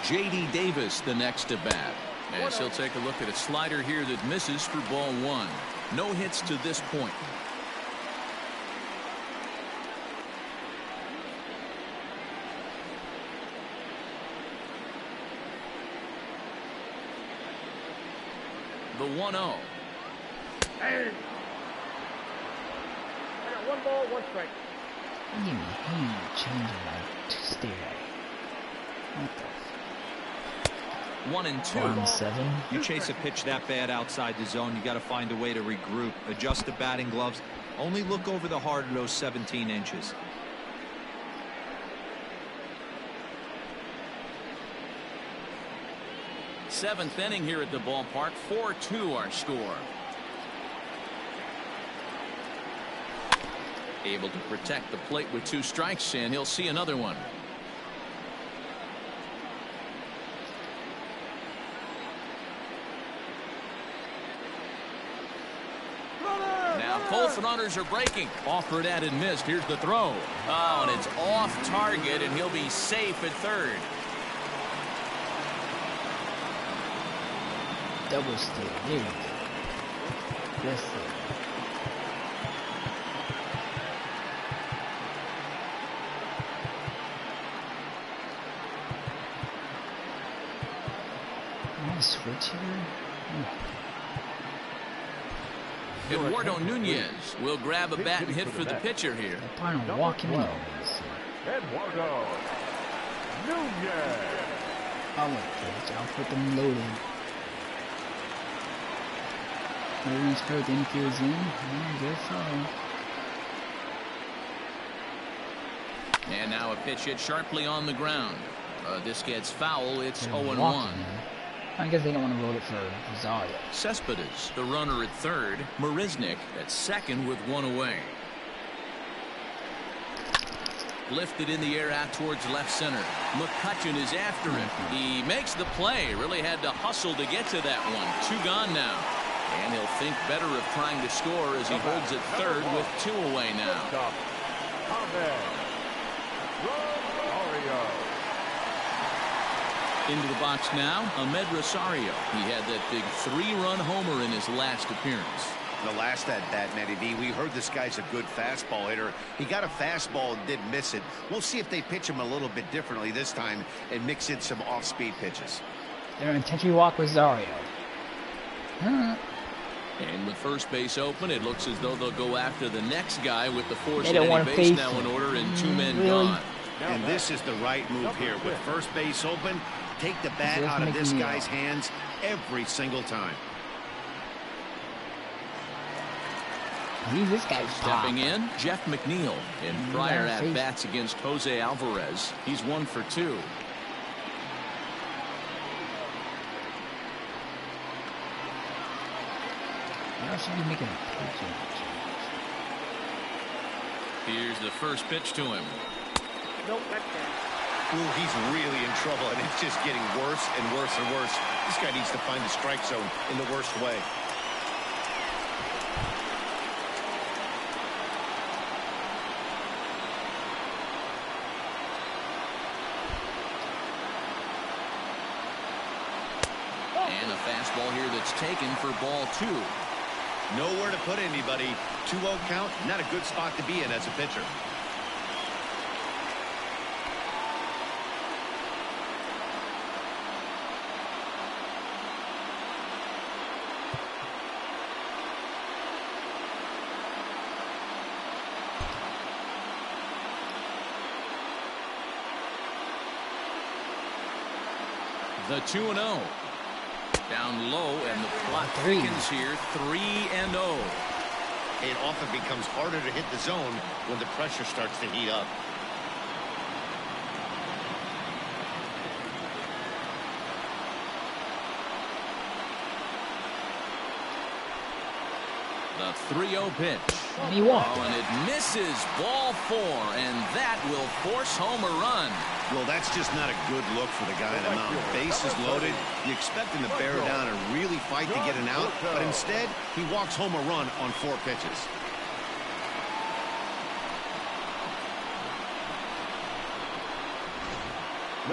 J.D. Davis. J.D. Davis, the next to bat. As he'll take a look at a slider here that misses for ball one. No hits to this point. The 1-0. Hey. I got 1 ball, 1 strike. Give me huge changing like to stare at. What the 1-2. 1-7. You chase a pitch that bad outside the zone, you got to find a way to regroup, adjust the batting gloves. Only look over the heart of those 17 inches. Seventh inning here at the ballpark. 4-2 our score. Able to protect the plate with 2 strikes, and he'll see another one. Now both runners are breaking. Offered at and missed. Here's the throw. Oh, and it's off target, and he'll be safe at third. Double steal. There you go. That's it. I'm switch here. Eduardo Nunez will grab a bat and hit for the pitcher here. They're probably walking in. Eduardo Nunez. I won't pitch. I'll put them loaded. Everyone's hurt. The infield's in. I guess so. And now a pitch hit sharply on the ground. This gets foul. It's 0-1. I guess they don't want to roll it for Rosario. Cespedes, the runner at third. Marisnick at second with 1 away. Lifted in the air out towards left center. McCutcheon is after it. He makes the play. Really had to hustle to get to that one. 2 gone now. And he'll think better of trying to score as he holds it third with 2 away now. Into the box now, Ahmed Rosario. He had that big 3-run homer in his last appearance. The last at bat, Matty V, we heard this guy's a good fastball hitter. He got a fastball and didn't miss it. We'll see if they pitch him a little bit differently this time and mix in some off-speed pitches. They're intentionally walk Rosario. And with first base open, it looks as though they'll go after the next guy with the force They at don't any want to base face now in him. order and 2 men Really? gone. And this is the right move here. With first base open, take the bat out of this guy's hands every single time. This guy's Stepping in, Jeff McNeil. In prior at-bats against Jose Alvarez, he's 1 for 2. I should be making a pitch. Here's the first pitch to him. Nope, that's bad. Ooh, he's really in trouble, and it's just getting worse and worse and worse. This guy needs to find the strike zone in the worst way. And a fastball here that's taken for ball 2. Nowhere to put anybody. 2-0 count, not a good spot to be in as a pitcher. The 2-0. Down low, and the clock thickens here. 3-0. It often becomes harder to hit the zone when the pressure starts to heat up. The 3-0 pitch. He walked. Oh, and it misses. Ball 4, and that will force home a run. Well, that's just not a good look for the guy on the mound. Bases loaded. You expect him to bear down and really fight to get an out, but instead, he walks home a run on 4 pitches.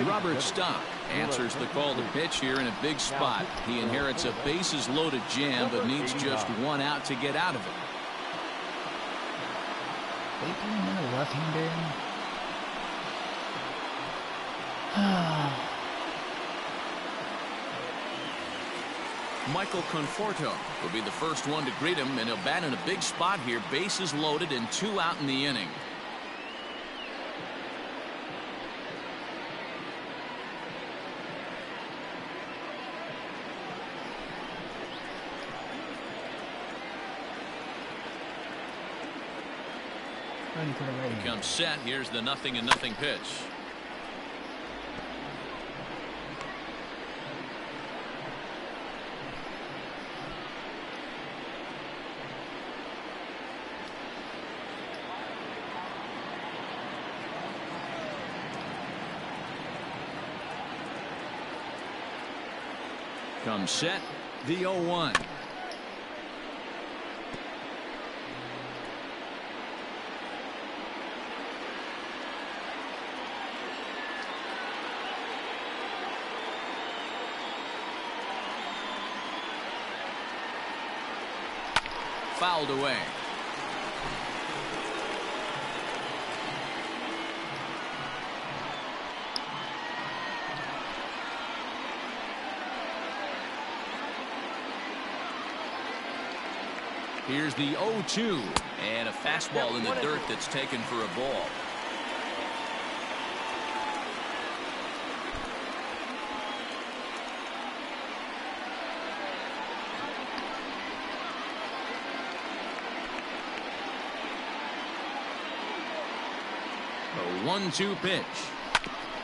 Robert Stock answers the call to pitch here in a big spot. He inherits a bases-loaded jam, but needs just 1 out to get out of it. They put him in a left-hander. Michael Conforto will be the first one to greet him, and he'll bat in a big spot here. Bases loaded and 2 out in the inning. Comes set. Here's the 0-0 pitch. Comes set. The 0-1. Fouled away. Here's the 0-2, and a fastball in the dirt that's taken for a ball. A 1-2 pitch.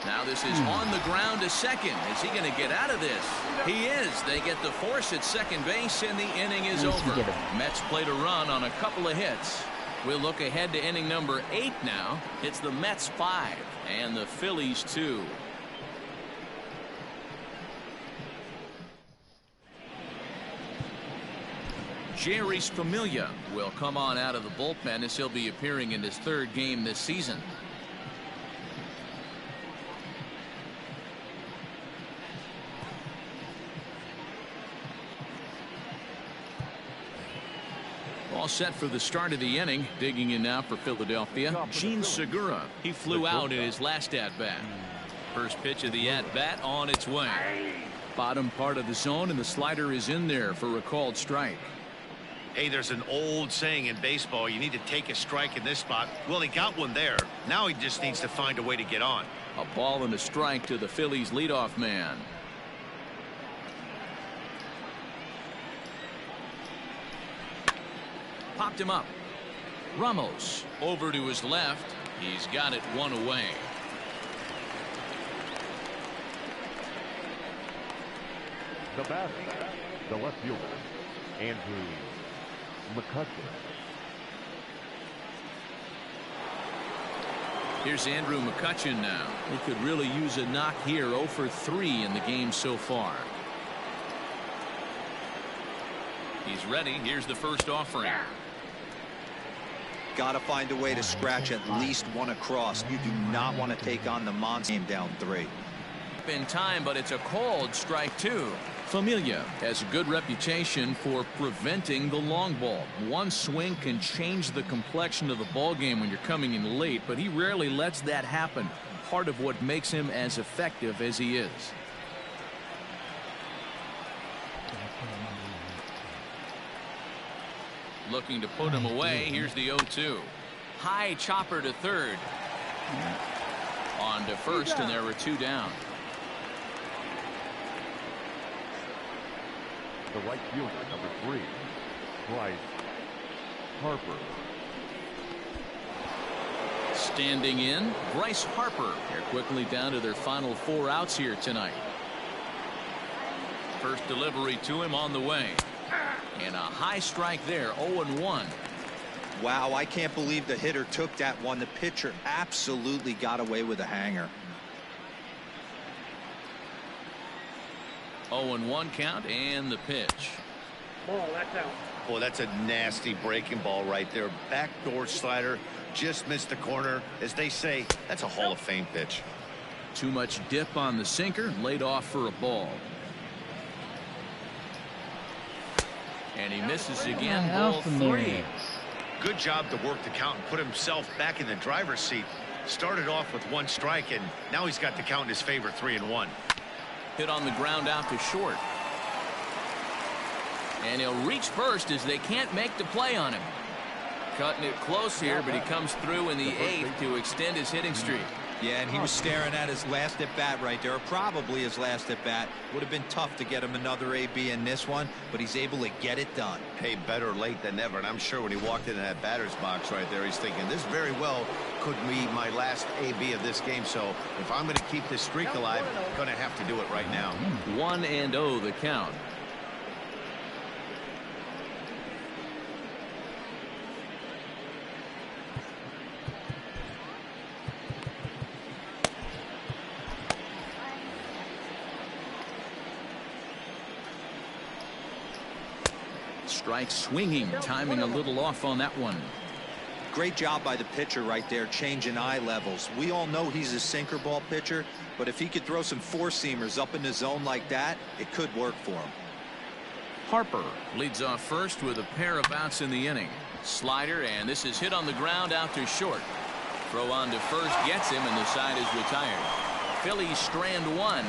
Now this is on the ground to second. Is he going to get out of this? He is. They get the force at second base, and the inning is over. Mets played a run on a couple of hits. We'll look ahead to inning number 8 now. It's the Mets 5 and the Phillies 2. Jerry's Familia will come on out of the bullpen as he'll be appearing in his 3rd game this season. All set for the start of the inning. Digging in now for Philadelphia, Gene Segura. He flew out in his last at-bat. First pitch of the at-bat on its way. Bottom part of the zone, and the slider is in there for a called strike. Hey, there's an old saying in baseball, you need to take a strike in this spot. Well, he got one there. Now he just needs to find a way to get on. A ball and a strike to the Phillies leadoff man. Popped him up. Ramos over to his left. He's got it 1 away. The batter, the left fielder, Andrew McCutcheon. Here's Andrew McCutcheon now. He could really use a knock here. 0 for 3 in the game so far. He's ready. Here's the first offering. Got to find a way to scratch at least one across. You do not want to take on the monster game down 3. In time, but it's a called strike 2. Familia has a good reputation for preventing the long ball. One swing can change the complexion of the ball game when you're coming in late, but he rarely lets that happen. Part of what makes him as effective as he is. Looking to put him away. Here's the 0-2. High chopper to third. On to first, and there were 2 down. the right fielder, number 3, Bryce Harper. Standing in, Bryce Harper. They're quickly down to their final 4 outs here tonight. First delivery to him on the way. And a high strike there, 0-1. Wow, I can't believe the hitter took that one. The pitcher absolutely got away with a hanger. 0-1 count and the pitch. Ball, that's out. Boy, that's a nasty breaking ball right there. Backdoor slider, just missed the corner. As they say, that's a Hall of Fame pitch. Too much dip on the sinker, laid off for a ball. And he misses again, ball 3. Good job to work the count and put himself back in the driver's seat. Started off with 1 strike, and now he's got the count in his favor, 3-1. Hit on the ground out to short. And he'll reach first as they can't make the play on him. Cutting it close here, but he comes through in the 8th to extend his hitting streak. Yeah, and he was staring at his last at bat right there, or probably his last at bat. Would have been tough to get him another AB in this one, but he's able to get it done. Hey, better late than never. And I'm sure when he walked into that batter's box right there, he's thinking this very well could be my last AB of this game. So if I'm going to keep this streak alive, I'm going to have to do it right now. 1-0 the count. Strike swinging, timing a little off on that one. Great job by the pitcher right there, changing eye levels. We all know he's a sinker ball pitcher, but if he could throw some 4-seamers up in the zone like that, it could work for him. Harper leads off first with a pair of outs in the inning. Slider, and this is hit on the ground out to short. Throw on to first gets him, and the side is retired. Phillies strand 1,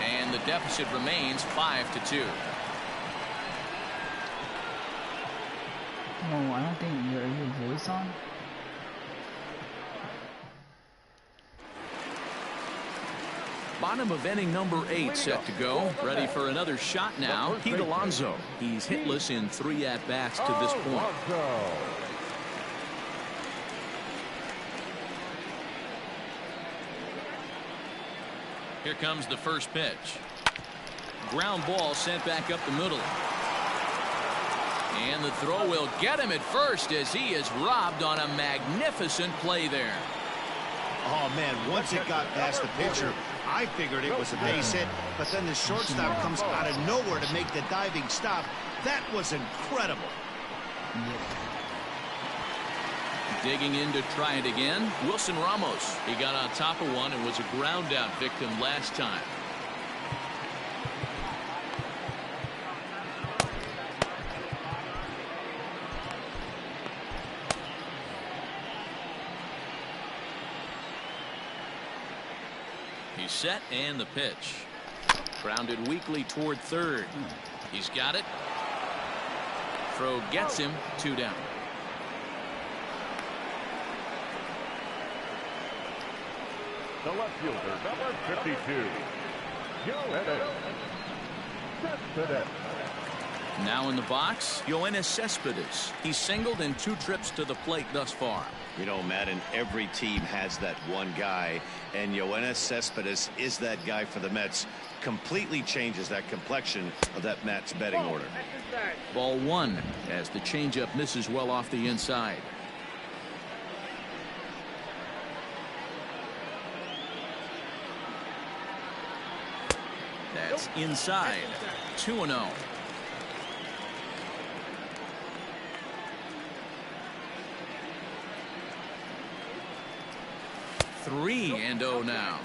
and the deficit remains 5-2. No, I don't think your voice on. Bottom of inning number 8 set to go. Ready for another shot now. Pete Alonso. He's hitless in 3 at-bats to this point. Here comes the first pitch. Ground ball sent back up the middle. And the throw will get him at first as he is robbed on a magnificent play there. Oh, man, once it got past the pitcher, I figured it was a base hit, but then the shortstop comes out of nowhere to make the diving stop. That was incredible. Digging in to try it again, Wilson Ramos. He got on top of one and was a ground out victim last time. He's set, and the pitch. Grounded weakly toward third. He's got it. Throw gets him, 2 down. The left fielder, number 52, Yoenis Cespedes. Now in the box, Yoenis Cespedes. He's singled in 2 trips to the plate thus far. You know, Madden, every team has that one guy, and Yoenis Cespedes is that guy for the Mets. Completely changes that complexion of that Mets betting order. Ball 1 as the changeup misses well off the inside. That's inside. 2-0. 3-0 now.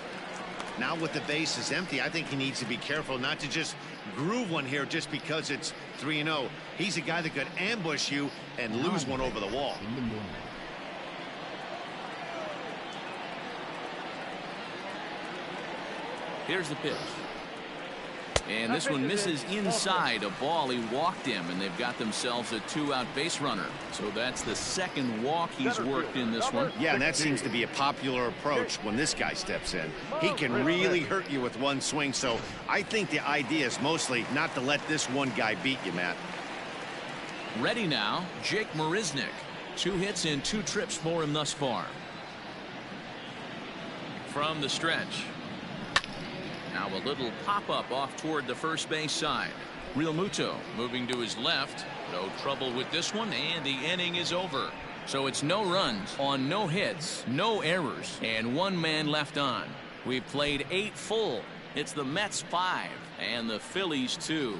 Now with the bases empty, I think he needs to be careful not to just groove one here just because it's 3-0. He's a guy that could ambush you and lose one over the wall. Here's the pitch. And this one misses inside a ball. He walked him, and they've got themselves a 2-out base runner. So that's the second walk he's worked in this one. Yeah, and that seems to be a popular approach when this guy steps in. He can really hurt you with one swing, so I think the idea is mostly not to let this one guy beat you, Matt. Ready now, Jake Marisnick. 2 hits in 2 trips for him thus far. From the stretch. Now a little pop-up off toward the first base side. Real Muto moving to his left. No trouble with this one, and the inning is over. So it's no runs on no hits, no errors, and 1 man left on. We've played 8 full. It's the Mets 5 and the Phillies 2.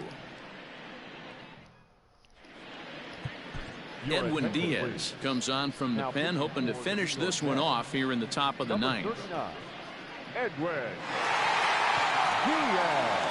Edwin Diaz comes on from the pen, hoping to finish this one off here in the top of the 9th. Edwin Diaz.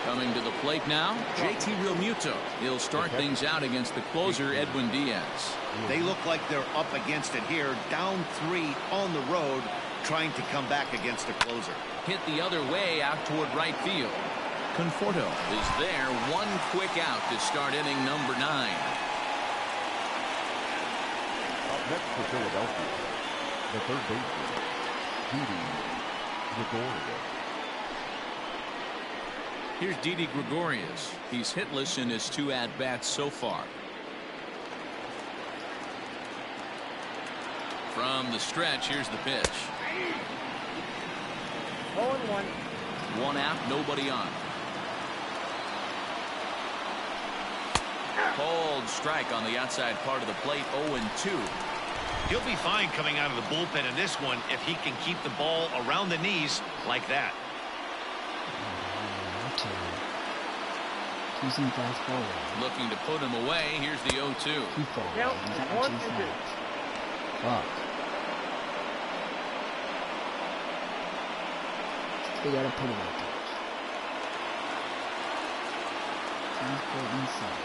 Coming to the plate now, JT Realmuto. He'll start things out against the closer, Edwin Diaz. They look like they're up against it here, down 3 on the road, trying to come back against a closer. Hit the other way out toward right field. Conforto is there, 1 quick out to start inning number 9. Up next for Philadelphia, the third baseman, Didi Gregorius. Here's Didi Gregorius. He's hitless in his 2 at-bats so far. From the stretch, here's the pitch. 0-1. 1 out, nobody on. Cold strike on the outside part of the plate, 0-2. He'll be fine coming out of the bullpen in this one if he can keep the ball around the knees like that. Looking to put him away. Here's the 0-2. Count 1 and 2. Fuck. They gotta put it like that. Transport inside.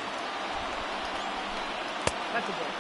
That's a ball.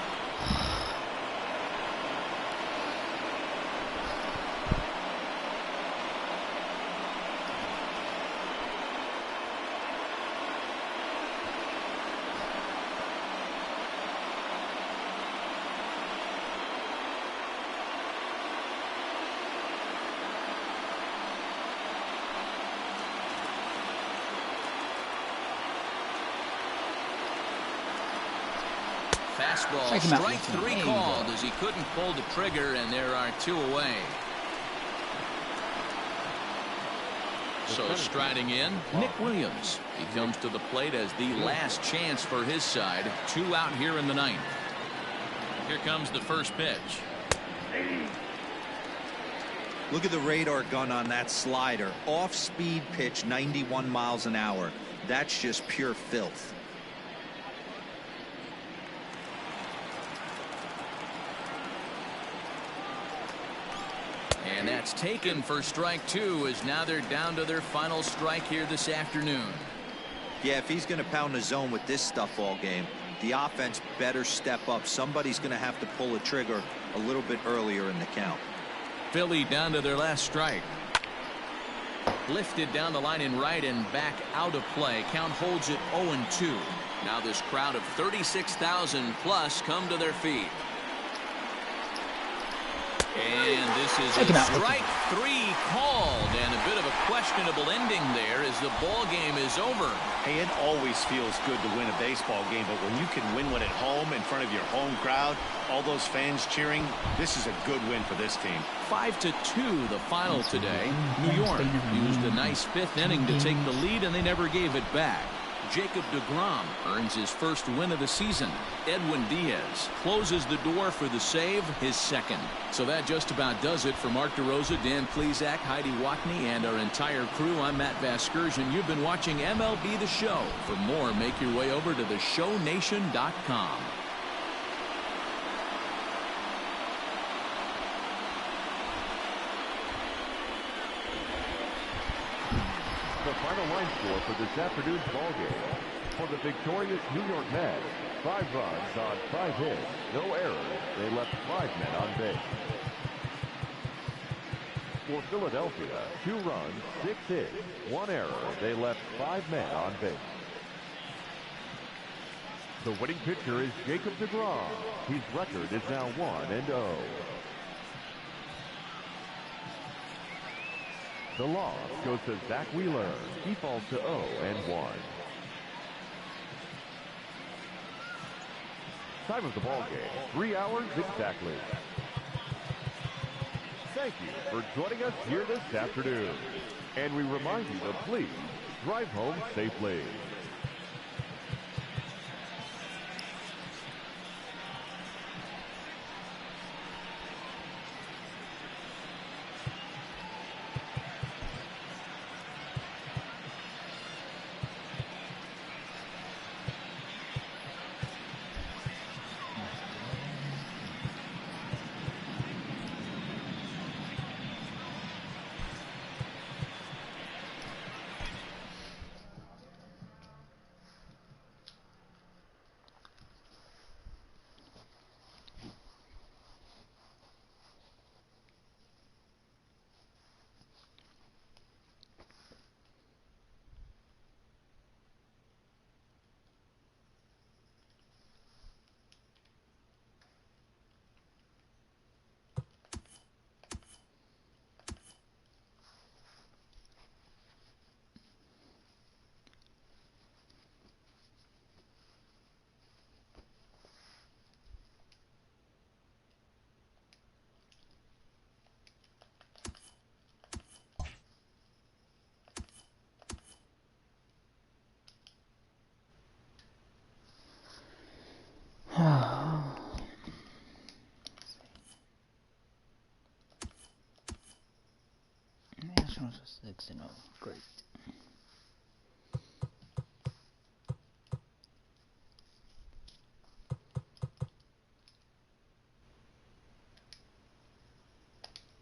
Fastball, strike 3 called as he couldn't pull the trigger, and there are 2 away. So striding in, Nick Williams. He comes to the plate as the last chance for his side. 2 out here in the 9th. Here comes the first pitch. Look at the radar gun on that slider. Off-speed pitch, 91 miles an hour. That's just pure filth. And that's taken for strike 2, as now they're down to their final strike here this afternoon. Yeah, if he's going to pound the zone with this stuff all game, the offense better step up. Somebody's going to have to pull a trigger a little bit earlier in the count. Philly down to their last strike. Lifted down the line in right and back out of play. Count holds it 0-2. Now this crowd of 36,000 plus come to their feet. And this is a strike 3 called, and a bit of a questionable ending there as the ball game is over. Hey, it always feels good to win a baseball game, but when you can win one at home in front of your home crowd, all those fans cheering, this is a good win for this team. 5-2 the final today. New York used a nice 5th inning to take the lead, and they never gave it back. Jacob deGrom earns his first win of the season. Edwin Diaz closes the door for the save, his second. So that just about does it for Mark DeRosa, Dan Plesac, Heidi Watney, and our entire crew. I'm Matt Vasgersian. You've been watching MLB The Show. For more, make your way over to theshownation.com. The final line score for this afternoon's ball game. For the victorious New York Mets, 5 runs on 5 hits, no errors. They left 5 men on base. For Philadelphia, 2 runs, 6 hits, 1 error. They left 5 men on base. The winning pitcher is Jacob deGrom. His record is now 1-0. The loss goes to Zach Wheeler. He falls to 0-1. Time of the ball game, 3 hours exactly. Thank you for joining us here this afternoon. And we remind you to please drive home safely. Nationals are 6-0. Great.